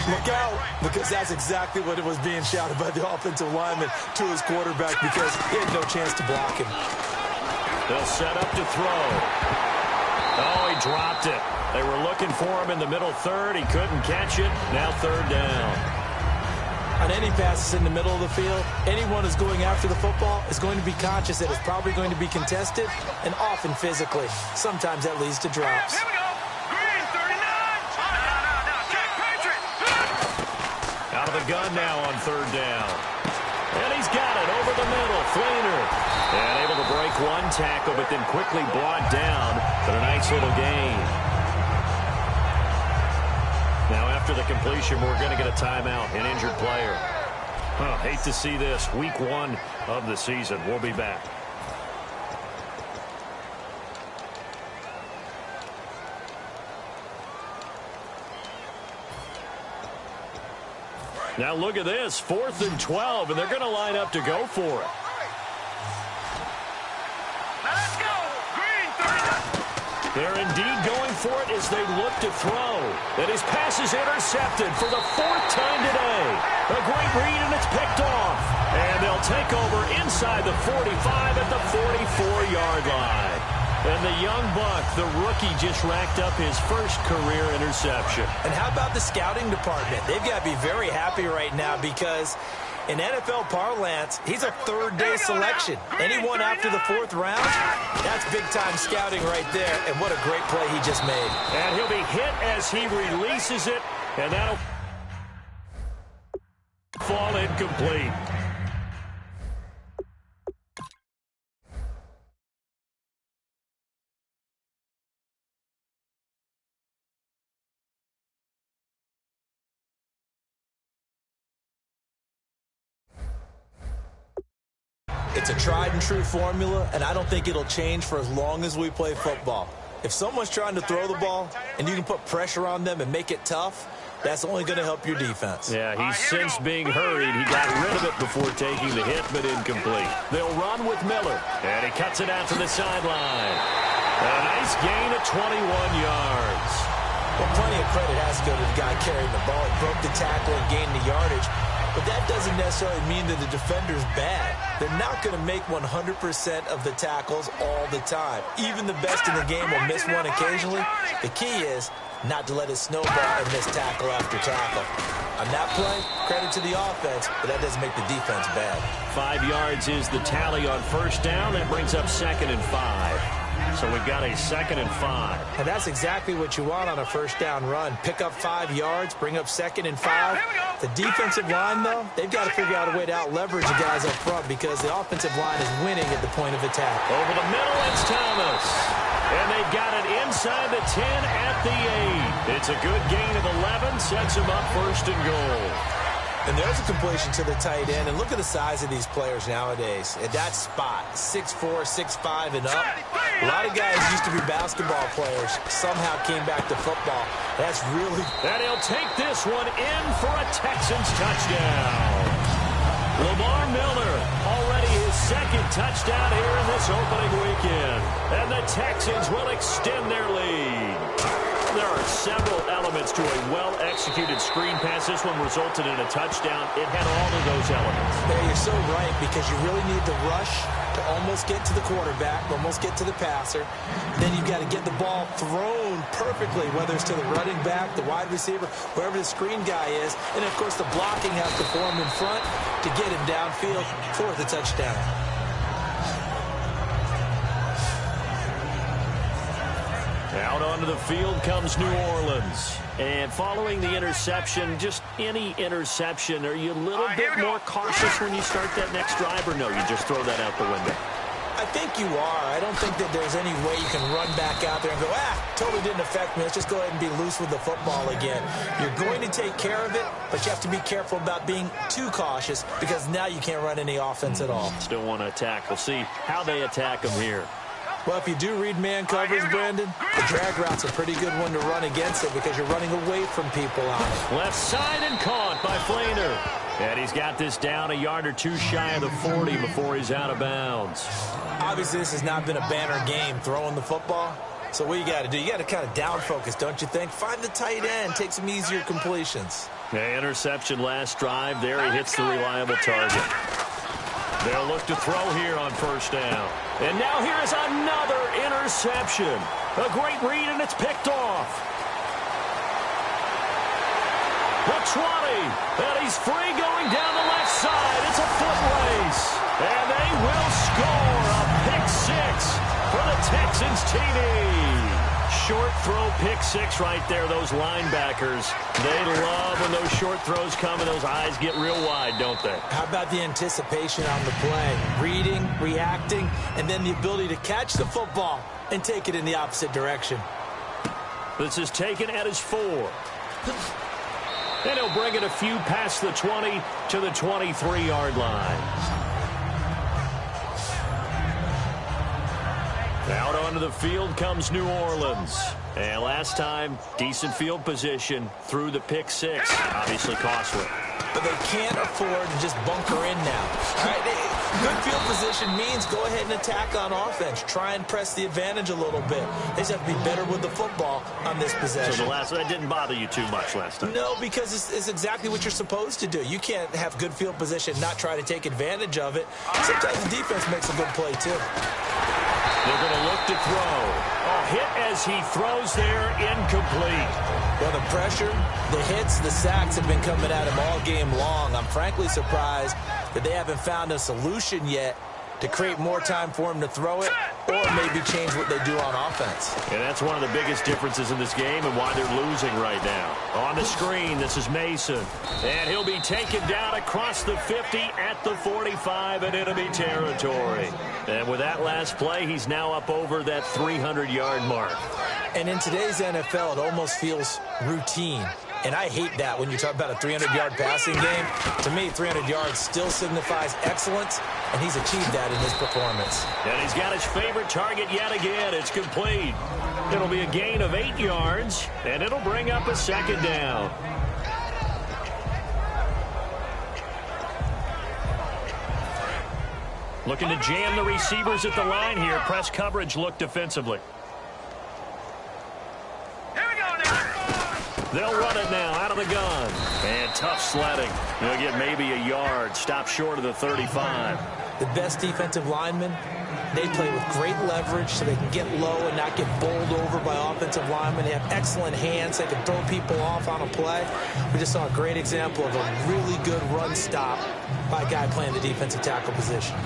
Look out, because that's exactly what it was being shouted by the offensive lineman to his quarterback because he had no chance to block him. They'll set up to throw. Oh, he dropped it. They were looking for him in the middle third. He couldn't catch it. Now third down. On any passes in the middle of the field, anyone who's going after the football is going to be conscious that it's probably going to be contested and often physically. Sometimes that leads to drops. Here we go. Green 39. Out of the gun now on third down. And he's got it over the middle. Fleener. And able to break one tackle, but then quickly brought down for a nice little gain. Now after the completion, we're going to get a timeout, an injured player. Oh, hate to see this. Week 1 of the season. We'll be back. Now look at this, 4th and 12, and they're going to line up to go for it. Let's go. Green 39. They're indeed going for it as they look to throw. And his pass is intercepted for the 4th time today. A great read, and it's picked off. And they'll take over inside the 45 at the 44-yard line. And the young buck, the rookie, just racked up his first career interception. And how about the scouting department? They've got to be very happy right now because in NFL parlance, he's a third-day selection. Anyone after the 4th round, that's big-time scouting right there. And what a great play he just made. And he'll be hit as he releases it, and that'll fall incomplete. It's a tried-and-true formula, and I don't think it'll change for as long as we play football. If someone's trying to throw the ball and you can put pressure on them and make it tough, that's only going to help your defense. Yeah, he's since being hurried. He got rid of it before taking the hit, but incomplete. They'll run with Miller, and he cuts it out to the sideline. A nice gain of 21 yards. Well, plenty of credit has to go to the guy carrying the ball. He broke the tackle and gained the yardage. But that doesn't necessarily mean that the defender's bad. They're not going to make 100% of the tackles all the time. Even the best in the game will miss one occasionally. The key is not to let it snowball and miss tackle after tackle. On that play, credit to the offense, but that doesn't make the defense bad. 5 yards is the tally on first down. That brings up 2nd and 5. So we've got a 2nd and 5. And that's exactly what you want on a first down run. Pick up 5 yards, bring up 2nd and 5. The defensive line, though, they've got to figure out a way to out-leverage the guys up front because the offensive line is winning at the point of attack. Over the middle, it's Thomas. And they've got it inside the 10 at the 8. It's a good gain of 11, sets them up 1st and goal. And there's a completion to the tight end. And look at the size of these players nowadays. At that spot, 6'4", 6'5", and up. A lot of guys used to be basketball players, somehow came back to football. That's really... And he'll take this one in for a Texans touchdown. Lamar Miller, already his 2nd touchdown here in this opening weekend. And the Texans will extend their lead. There are several elements to a well-executed screen pass. This one resulted in a touchdown. It had all of those elements. Yeah, you're so right because you really need the rush to almost get to the quarterback, almost get to the passer. Then you've got to get the ball thrown perfectly, whether it's to the running back, the wide receiver, wherever the screen guy is. And, of course, the blocking has to form in front to get him downfield for the touchdown. Out onto the field comes New Orleans. And following the interception, just any interception, are you a little bit more cautious when you start that next drive, or no, you just throw that out the window? I think you are. I don't think that there's any way you can run back out there and go, totally didn't affect me. Let's just go ahead and be loose with the football again. You're going to take care of it, but you have to be careful about being too cautious because now you can't run any offense at all. Still want to attack. We'll see how they attack them here. Well, if you do read man coverage, Brandon, the drag route's a pretty good one to run against it because you're running away from people on it. Left side and caught by Fleener. And he's got this down a yard or two shy of the 40 before he's out of bounds. Obviously, this has not been a banner game throwing the football. So what you got to do, you got to kind of down focus, don't you think? Find the tight end, take some easier completions. Yeah, interception last drive. There he hits the reliable target. They'll look to throw here on first down. And now here's another interception. A great read, and it's picked off. The 20, and he's free going down the left side. It's a foot race, and they will score a pick six for the Texans TD. Short throw pick six right there. Those linebackers, they love when those short throws come and those eyes get real wide, don't they? How about the anticipation on the play? Reading, reacting, and then the ability to catch the football and take it in the opposite direction. This is taken at his 4. And he'll bring it a few past the 20 to the 23-yard line. Out onto the field comes New Orleans. And last time, decent field position through the pick six. Obviously costly. But they can't afford to just bunker in now. All right, good field position means go ahead and attack on offense. Try and press the advantage a little bit. They just have to be better with the football on this possession. So that didn't bother you too much last time? No, because it's exactly what you're supposed to do. You can't have good field position, not try to take advantage of it. Sometimes the defense makes a good play, too. They're going to look to throw. A hit as he throws there, incomplete. Well, the pressure, the hits, the sacks have been coming at him all game long. I'm frankly surprised that they haven't found a solution yet to create more time for him to throw it or maybe change what they do on offense. And that's one of the biggest differences in this game and why they're losing right now. On the screen, this is Mason. And he'll be taken down across the 50 at the 45 and enemy territory. And with that last play, he's now up over that 300-yard mark. And in today's NFL, it almost feels routine. And I hate that when you talk about a 300-yard passing game. To me, 300 yards still signifies excellence, and he's achieved that in his performance. And he's got his favorite target yet again. It's complete. It'll be a gain of 8 yards, and it'll bring up a second down. Looking to jam the receivers at the line here. Press coverage look defensively. They'll run it now out of the gun. And tough sledding. They'll get maybe a yard. Stop short of the 35. The best defensive linemen, they play with great leverage so they can get low and not get bowled over by offensive linemen. They have excellent hands. They can throw people off on a play. We just saw a great example of a really good run stop by a guy playing the defensive tackle position.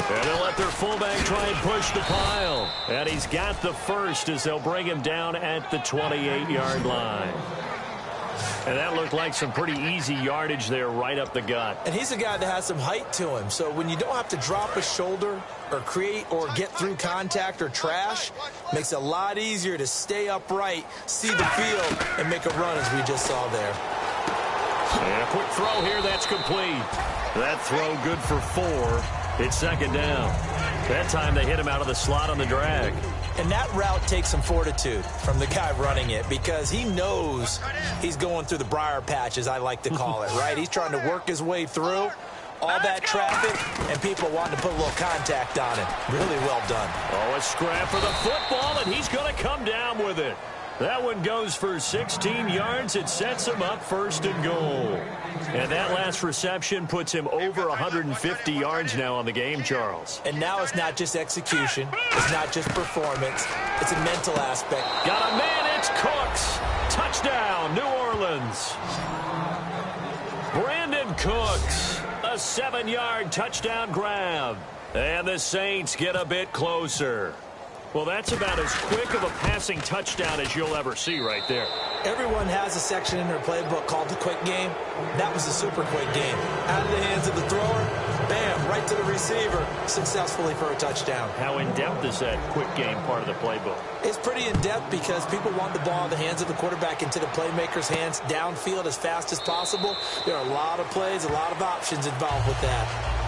And they'll let their fullback try and push the pile. And he's got the first as they'll bring him down at the 28-yard line. And that looked like some pretty easy yardage there right up the gut. And he's a guy that has some height to him. So when you don't have to drop a shoulder or create or get through contact or trash, makes it a lot easier to stay upright, see the field, and make a run as we just saw there. And a quick throw here, that's complete. That throw good for 4. It's second down. That time they hit him out of the slot on the drag. And that route takes some fortitude from the guy running it because he knows he's going through the briar patch, as I like to call it, right? He's trying to work his way through all that traffic and people wanting to put a little contact on him. Really well done. Oh, a scrap for the football, and he's going to come down with it. That one goes for 16 yards. It sets him up first and goal. And that last reception puts him over 150 yards now on the game, Charles. And now it's not just execution. It's not just performance. It's a mental aspect. Got a man, it's Cooks. Touchdown, New Orleans. Brandon Cooks, a 7-yard touchdown grab. And the Saints get a bit closer. Well, that's about as quick of a passing touchdown as you'll ever see right there. Everyone has a section in their playbook called the quick game. That was a super quick game. Out of the hands of the thrower, bam, right to the receiver, successfully for a touchdown. How in-depth is that quick game part of the playbook? It's pretty in-depth because people want the ball in the hands of the quarterback into the playmaker's hands downfield as fast as possible. There are a lot of plays, a lot of options involved with that.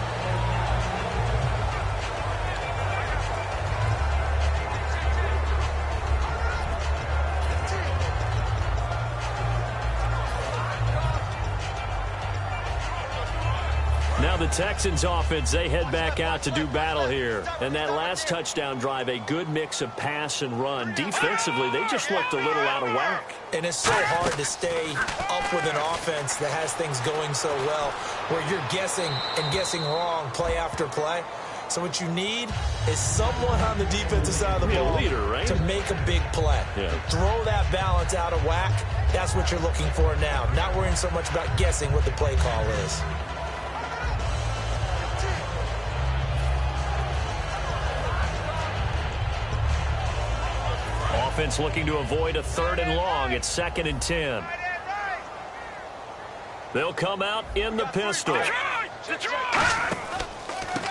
Now the Texans offense, they head back out to do battle here. And that last touchdown drive, a good mix of pass and run. Defensively, they just looked a little out of whack. And it's so hard to stay up with an offense that has things going so well, where you're guessing and guessing wrong play after play. So what you need is someone on the defensive side of the ball leader, right? to make a big play. Yeah. Throw that balance out of whack. That's what you're looking for now. Not worrying so much about guessing what the play call is. Offense looking to avoid a 3rd and long. It's 2nd and 10. They'll come out in the pistol.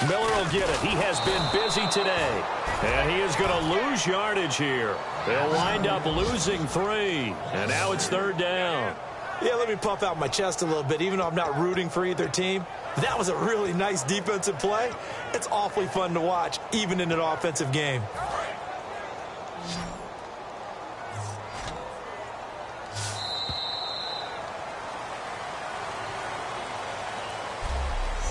Miller will get it. He has been busy today. And he is going to lose yardage here. They'll wind up losing 3. And now it's 3rd down. Yeah, let me puff out my chest a little bit, even though I'm not rooting for either team. That was a really nice defensive play. It's awfully fun to watch, even in an offensive game.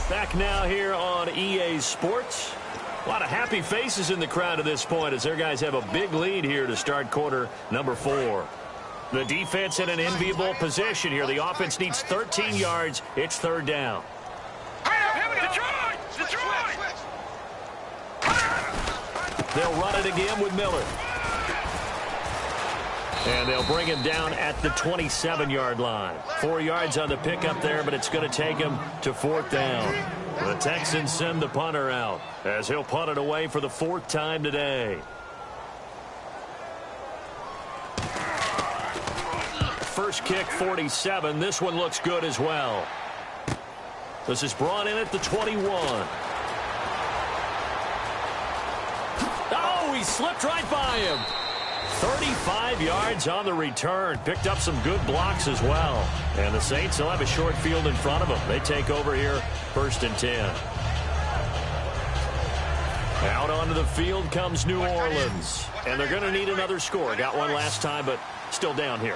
Back now here on EA Sports. A lot of happy faces in the crowd at this point as their guys have a big lead here to start quarter number 4. The defense in an enviable position here. The offense needs 13 yards. It's 3rd down. They'll run it again with Miller. And they'll bring him down at the 27-yard line. 4 yards on the pickup there, but it's going to take him to 4th down. The Texans send the punter out as he'll punt it away for the 4th time today. First kick, 47. This one looks good as well. This is brought in at the 21. Oh, he slipped right by him. 35 yards on the return. Picked up some good blocks as well. And the Saints will have a short field in front of them. They take over here, 1st and 10. Out onto the field comes New Orleans. And they're going to need another score. Got one last time, but still down here.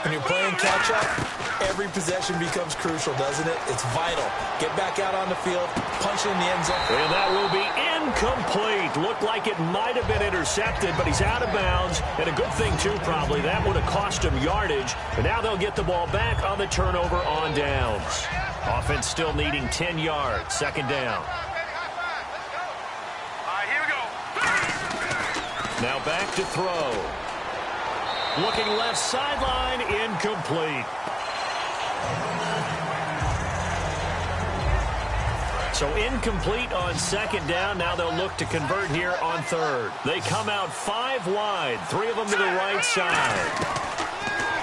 When you're playing catch-up, every possession becomes crucial, doesn't it? It's vital. Get back out on the field, punch it in the end zone. And that will be incomplete. Looked like it might have been intercepted, but he's out of bounds. And a good thing, too, probably. That would have cost him yardage. And now they'll get the ball back on the turnover on downs. Offense still needing 10 yards. 2nd down. Now back to throw. Looking left sideline, incomplete. So incomplete on 2nd down. Now they'll look to convert here on 3rd. They come out 5 wide, 3 of them to the right side.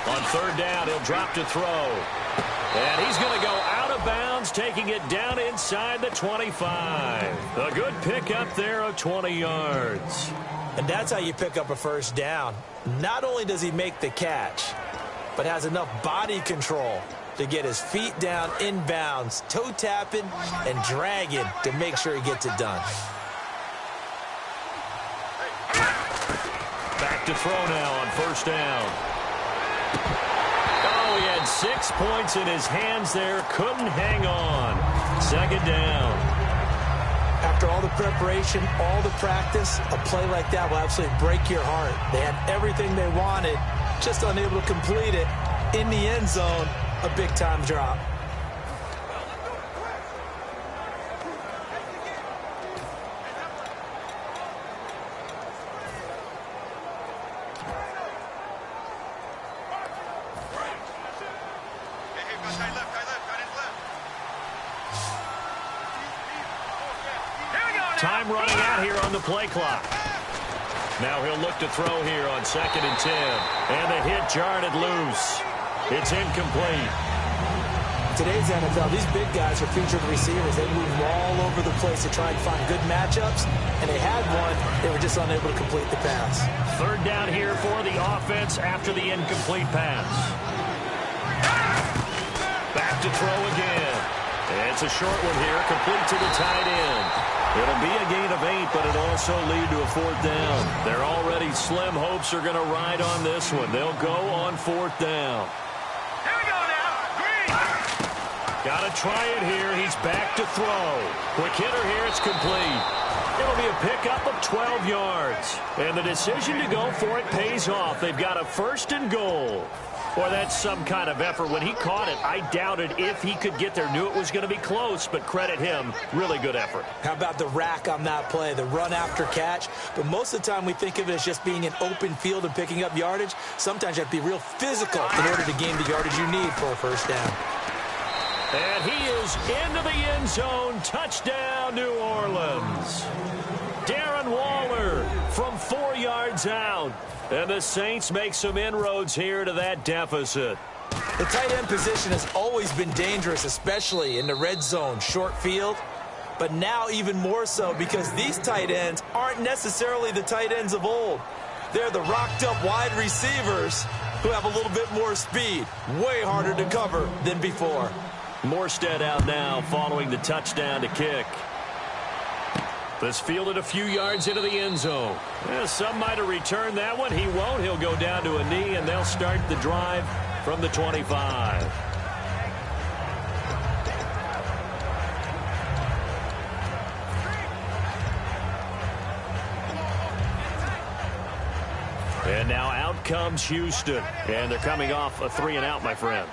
On 3rd down, he'll drop to throw. And he's going to go out of bounds, taking it down inside the 25. A good pickup there of 20 yards. And that's how you pick up a 1st down. Not only does he make the catch, but has enough body control to get his feet down inbounds, toe tapping and dragging to make sure he gets it done. Back to throw now on 1st down. Oh, he had 6 points in his hands there. Couldn't hang on. 2nd down. After all the preparation, all the practice, a play like that will absolutely break your heart. They had everything they wanted, just unable to complete it. In the end zone, a big-time drop. Time running out here on the play clock. Now he'll look to throw here on 2nd and 10. And the hit jarred it loose. It's incomplete. Today's NFL, these big guys are featured receivers. They move all over the place to try and find good matchups. And they had one. They were just unable to complete the pass. 3rd down here for the offense after the incomplete pass. Back to throw again. It's a short one here, complete to the tight end. It'll be a gain of 8, but it'll also lead to a 4th down. Their already slim hopes are going to ride on this one. They'll go on 4th down. Here we go now. Green. Got a try it here. He's back to throw. Quick hitter here. It's complete. It'll be a pickup of 12 yards. And the decision to go for it pays off. They've got a 1st and goal. Boy, that's some kind of effort. When he caught it, I doubted if he could get there. Knew it was going to be close, but credit him. Really good effort. How about the rack on that play, the run after catch? But most of the time we think of it as just being an open field and picking up yardage. Sometimes you have to be real physical in order to gain the yardage you need for a first down. And he is into the end zone. Touchdown, New Orleans. Darren Waller from 4 yards out. And the Saints make some inroads here to that deficit. The tight end position has always been dangerous, especially in the red zone, short field. But now even more so because these tight ends aren't necessarily the tight ends of old. They're the rocked-up wide receivers who have a little bit more speed. Way harder to cover than before. Morstead out now following the touchdown to kick. This fielded a few yards into the end zone. Some might have returned that one. He won't. He'll go down to a knee, and they'll start the drive from the 25. And now out comes Houston. And they're coming off a 3-and-out, my friend.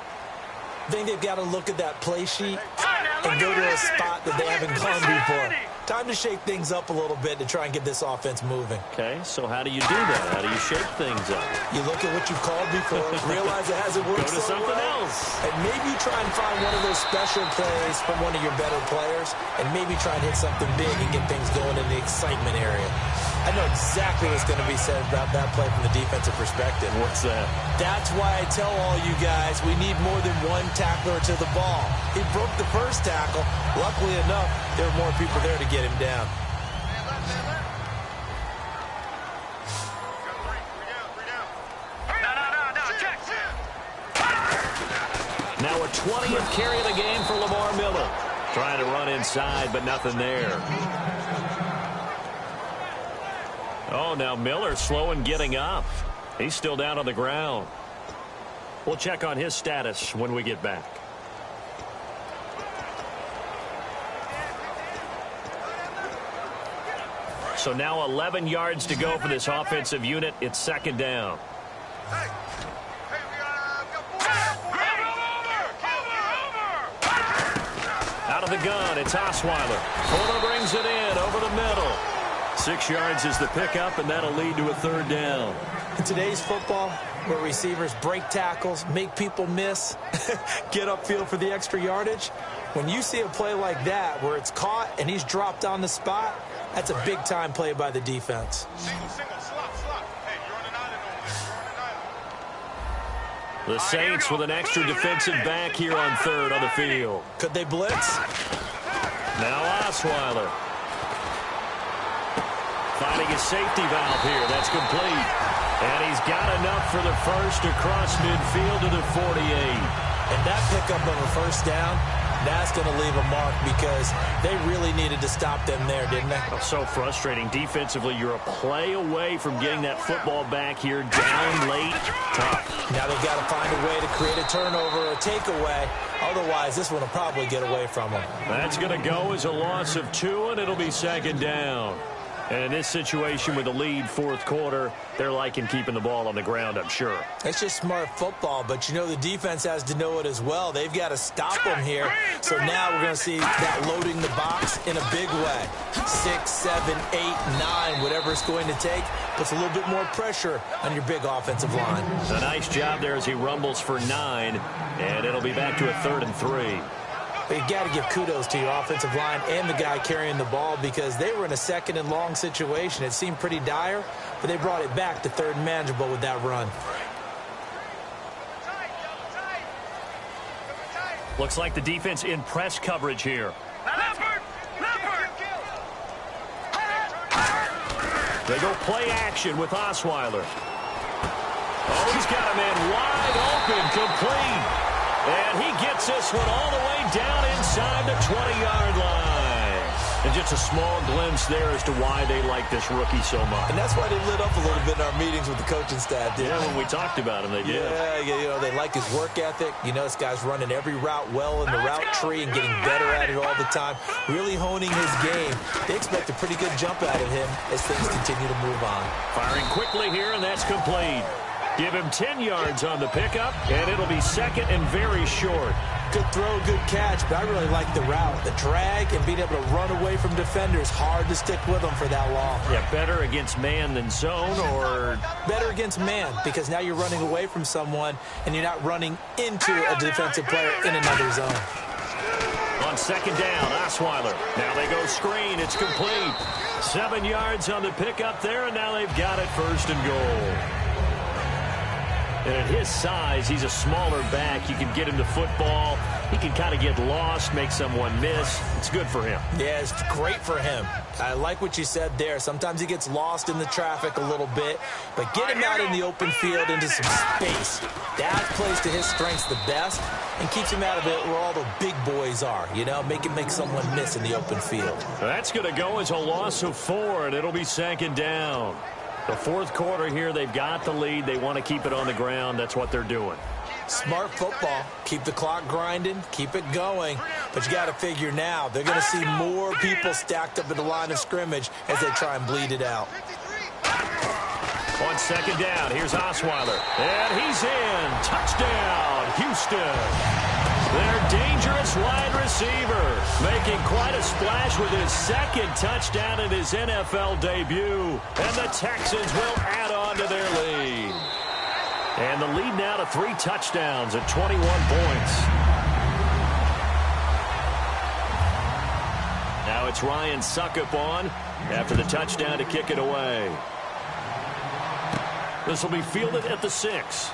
I think they've got to look at that play sheet and go to a spot that they haven't gone before. Time to shake things up a little bit to try and get this offense moving. Okay, so how do you do that? How do you shake things up? You look at what you've called before, realize it hasn't worked Go to so something well, else. and maybe try and find one of those special plays from one of your better players, and maybe try and hit something big and get things going in the excitement area. I know exactly what's going to be said about that play from the defensive perspective. What's that? That's why I tell all you guys we need more than one tackler to the ball. He broke the first tackle. Luckily enough, there were more people there to get him down. Now a 20th carry of the game for Lamar Miller. Trying to run inside, but nothing there. Oh, now Miller slow in getting up. He's still down on the ground. We'll check on his status when we get back. So now 11 yards to go for this offensive unit. It's 2nd down. Out of the gun, it's Osweiler. Fuller brings it in over the middle. 6 yards is the pickup, and that'll lead to a 3rd down. In today's football, where receivers break tackles, make people miss, get upfield for the extra yardage, when you see a play like that where it's caught and he's dropped on the spot, that's a big-time play by the defense. The Saints with an extra defensive back here on 3rd on the field. Could they blitz? Now Osweiler. Finding a safety valve here. That's complete. And he's got enough for the first across midfield to the 48. And that pickup of a first down, that's going to leave a mark because they really needed to stop them there, didn't they? Oh, so frustrating. Defensively, you're a play away from getting that football back here down late. Tough. Now they've got to find a way to create a turnover or a takeaway. Otherwise, this one will probably get away from them. That's going to go as a loss of 2, and it'll be 2nd down. And in this situation with the lead 4th quarter, they're liking keeping the ball on the ground, I'm sure. It's just smart football, but you know the defense has to know it as well. They've got to stop them here. So now we're going to see that loading the box in a big way. 6, 7, 8, 9, whatever it's going to take, puts a little bit more pressure on your big offensive line. A nice job there as he rumbles for 9, and it'll be back to a 3rd and 3. But you got to give kudos to your offensive line and the guy carrying the ball because they were in a 2nd and long situation. It seemed pretty dire, but they brought it back to 3rd and manageable with that run. Looks like the defense in press coverage here. They go play action with Osweiler. Oh, he's got a man wide open, complete. And he gets this one all the way down inside the 20-yard line. And just a small glimpse there as to why they like this rookie so much. And that's why they lit up a little bit in our meetings with the coaching staff, didn't they? When we talked about him, they did. Yeah, they like his work ethic. This guy's running every route well in the route tree and getting better at it all the time, really honing his game. They expect a pretty good jump out of him as things continue to move on. Firing quickly here, and that's complete. Give him 10 yards on the pickup, and it'll be second and very short. Good throw, good catch, but I really like the route. The drag and being able to run away from defenders, hard to stick with them for that long. Yeah, better against man than zone, or? Better against man, because now you're running away from someone, and you're not running into a defensive player in another zone. On second down, Osweiler. Now they go screen. It's complete. 7 yards on the pickup there, and now they've got it first and goal. And at his size, he's a smaller back. You can get him the football. He can kind of get lost, make someone miss. It's good for him. Yeah, it's great for him. I like what you said there. Sometimes he gets lost in the traffic a little bit, but get him out in the open field into some space. That plays to his strengths the best and keeps him out of it where all the big boys are, make someone miss in the open field. That's going to go as a loss of 4, and it'll be second down. The fourth quarter here, they've got the lead. They want to keep it on the ground. That's what they're doing. Smart football. Keep the clock grinding. Keep it going. But you got to figure now, they're going to see more people stacked up at the line of scrimmage as they try and bleed it out. On second down, here's Osweiler. And he's in. Touchdown, Houston. Their dangerous wide receiver making quite a splash with his second touchdown in his NFL debut. And the Texans will add on to their lead. And the lead now to 3 touchdowns at 21 points. Now it's Ryan Suckup on after the touchdown to kick it away. This will be fielded at the 6.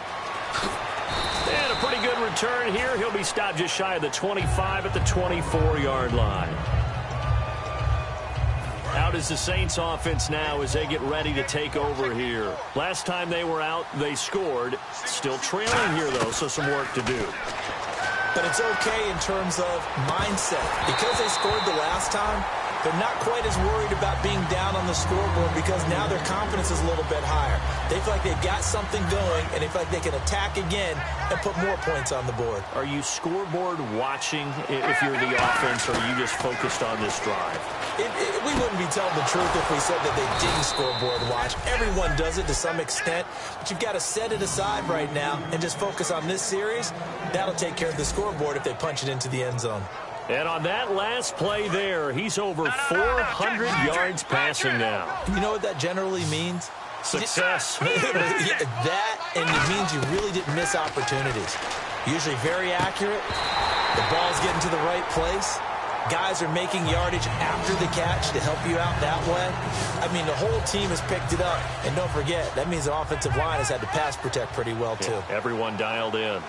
And a pretty good return here. He'll be stopped just shy of the 25 at the 24-yard line. Out is the Saints offense now as they get ready to take over here. Last time they were out, they scored. Still trailing here, though, so some work to do. But it's okay in terms of mindset. Because they scored the last time, they're not quite as worried about being down on the scoreboard because now their confidence is a little bit higher. They feel like they've got something going, and they feel like they can attack again and put more points on the board. Are you scoreboard watching if you're the offense, or are you just focused on this drive? We wouldn't be telling the truth if we said that they didn't scoreboard watch. Everyone does it to some extent, but you've got to set it aside right now and just focus on this series. That'll take care of the scoreboard if they punch it into the end zone. And on that last play there, he's over 400 yards passing now. You know what that generally means? Success. That, and it means you really didn't miss opportunities. Usually very accurate. The ball's getting to the right place. Guys are making yardage after the catch to help you out that way. I mean, the whole team has picked it up. And don't forget, that means the offensive line has had to pass protect pretty well, too. Yeah, everyone dialed in.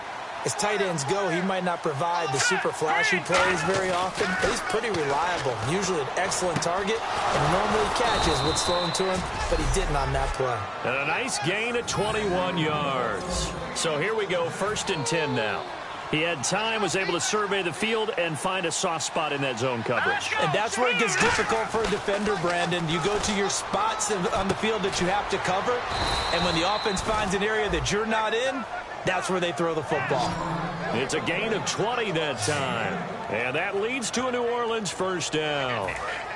As tight ends go, he might not provide the super flashy plays very often, but he's pretty reliable. Usually an excellent target, and normally catches what's thrown to him, but he didn't on that play. And a nice gain of 21 yards. So here we go, 1st and 10 now. He had time, was able to survey the field and find a soft spot in that zone coverage. And that's where it gets difficult for a defender, Brandon. You go to your spots on the field that you have to cover, and when the offense finds an area that you're not in, that's where they throw the football. It's a gain of 20 that time. And that leads to a New Orleans first down.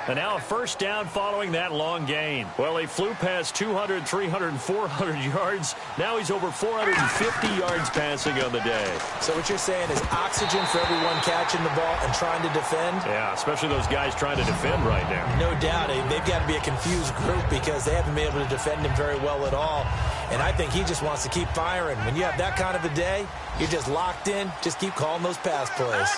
And now a first down following that long gain. Well, he flew past 200, 300, 400 yards. Now he's over 450 yards passing on the day. So what you're saying is oxygen for everyone catching the ball and trying to defend? Yeah, especially those guys trying to defend right now. No doubt. They've got to be a confused group because they haven't been able to defend him very well at all. And I think he just wants to keep firing. When you have that kind of a day, you're just locked in. Just keep calling those pass plays.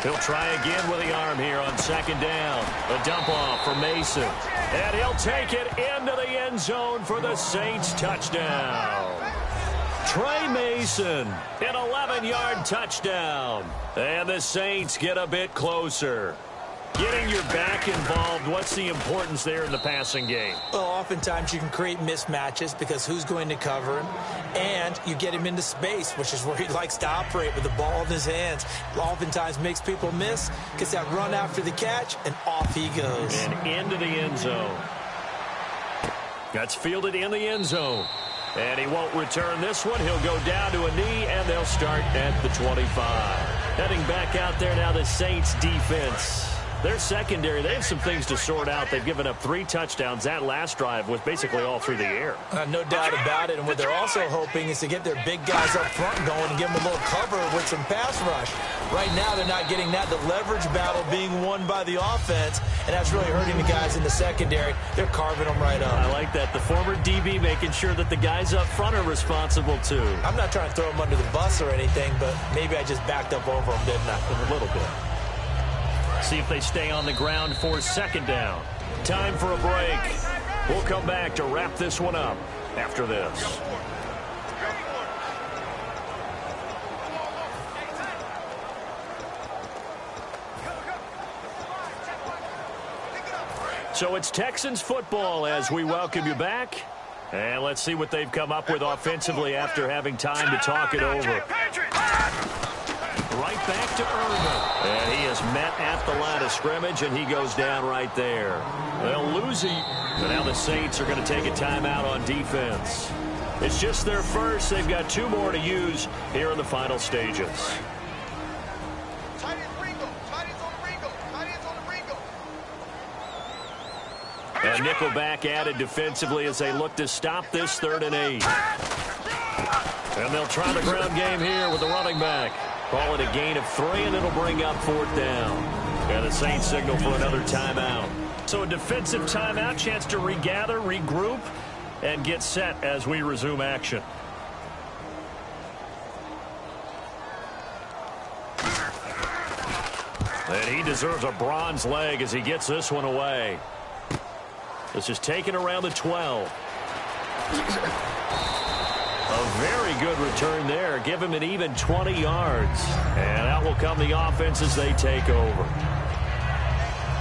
He'll try again with the arm here on second down. A dump off for Mason. And he'll take it into the end zone for the Saints touchdown. Trey Mason, an 11-yard touchdown. And the Saints get a bit closer. Getting your back involved, what's the importance there in the passing game? Well, oftentimes you can create mismatches because who's going to cover him? and you get him into space, which is where he likes to operate with the ball in his hands. Oftentimes makes people miss, gets that run after the catch, and off he goes. And into the end zone. That's fielded in the end zone. And he won't return this one. He'll go down to a knee, and they'll start at the 25. Heading back out there now, the Saints defense. Their secondary, they have some things to sort out. They've given up 3 touchdowns. That last drive was basically all through the air. No doubt about it. And what they're also hoping is to get their big guys up front going and give them a little cover with some pass rush. Right now, they're not getting that. The leverage battle being won by the offense, and that's really hurting the guys in the secondary. They're carving them right up. I like that. The former DB making sure that the guys up front are responsible, too. I'm not trying to throw them under the bus or anything, but maybe I just backed up over them, didn't I? A little bit. See if they stay on the ground for second down. Time for a break. We'll come back to wrap this one up after this. So it's Texans football as we welcome you back. And let's see what they've come up with offensively after having time to talk it over. Right back to Irvin. And he is met at the line of scrimmage, and he goes down right there. They'll lose him. But now the Saints are going to take a timeout on defense. It's just their first. They've got 2 more to use here in the final stages. A nickelback added defensively as they look to stop this 3rd and 8. And they'll try the ground game here with the running back. Call it a gain of 3, and it'll bring up 4th down. And the Saints signal for another timeout. So a defensive timeout, chance to regather, regroup, and get set as we resume action. And he deserves a bronze leg as he gets this one away. This is taken around the 12. A very good return there. Give him an even 20 yards. And out will come the offense as they take over.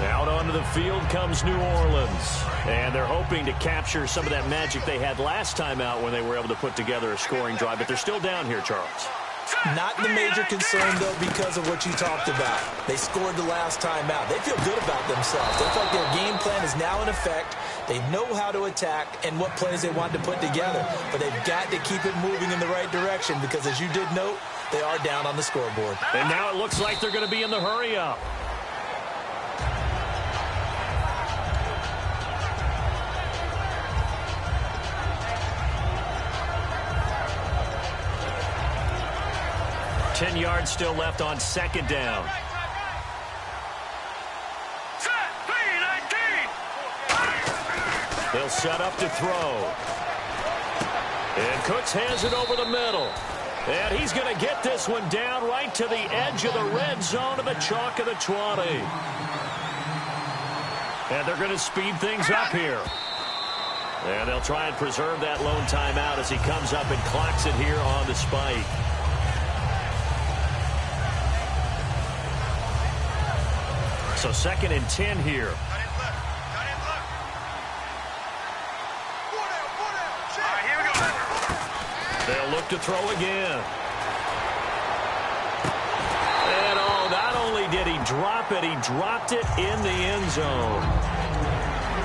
Out onto the field comes New Orleans. And they're hoping to capture some of that magic they had last time out when they were able to put together a scoring drive. But they're still down here, Charles. Not the major concern, though, because of what you talked about. They scored the last time out. They feel good about themselves. They feel like their game plan is now in effect. They know how to attack and what plays they want to put together. But they've got to keep it moving in the right direction because, as you did note, they are down on the scoreboard. And now it looks like they're going to be in the hurry-up. Ten yards still left on second down. They'll set up to throw. And Cooks has it over the middle. And he's going to get this one down right to the edge of the red zone to the chalk of the 20. And they're going to speed things up here. And they'll try and preserve that lone timeout as he comes up and clocks it here on the spike. So 2nd and 10 here. They'll look to throw again. And not only did he drop it, he dropped it in the end zone.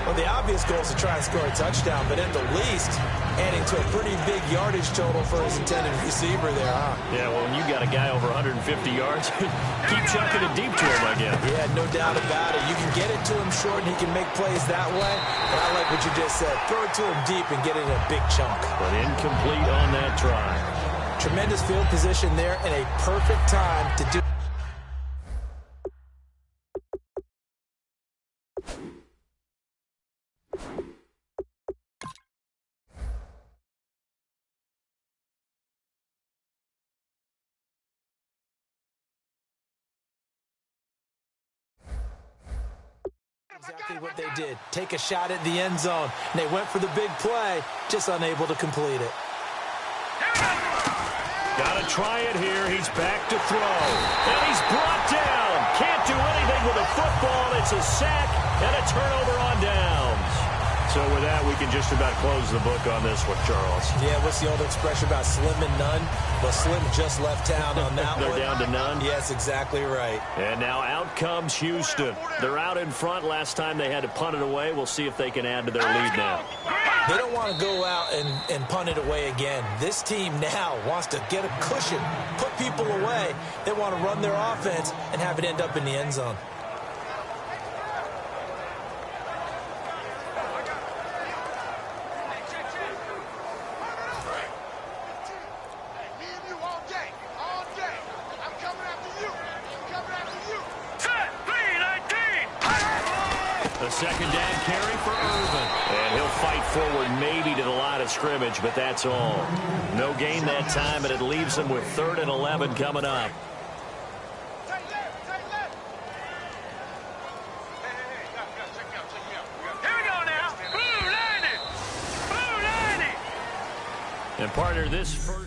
Well, the obvious goal is to try and score a touchdown, but at the least, adding to a pretty big yardage total for his intended receiver there, huh? Yeah, well, when you got a guy over 150 yards, keep chucking it deep to him, I guess. Yeah, no doubt about it. You can get it to him short, and he can make plays that way. But I like what you just said. Throw it to him deep and get it in a big chunk. But incomplete on that try. Tremendous field position there and a perfect time to do. Exactly what they did. Take a shot at the end zone. And they went for the big play, just unable to complete it. Got to try it here. He's back to throw. And he's brought down. Can't do anything with a football. It's a sack and a turnover on downs. So with that, we can just about close the book on this one, Charles. Yeah, what's the old expression about slim and none? Well, Slim just left town on that They're one. down to none? Yes, exactly right. And now out comes Houston. They're out in front. Last time they had to punt it away. We'll see if they can add to their lead now. They don't want to go out and punt it away again. This team now wants to get a cushion, put people away. They want to run their offense and have it end up in the end zone. A second down carry for Irvin. And he'll fight forward maybe to the line of scrimmage, but that's all. No gain that time, and it leaves him with 3rd and 11 coming up. And partner, this first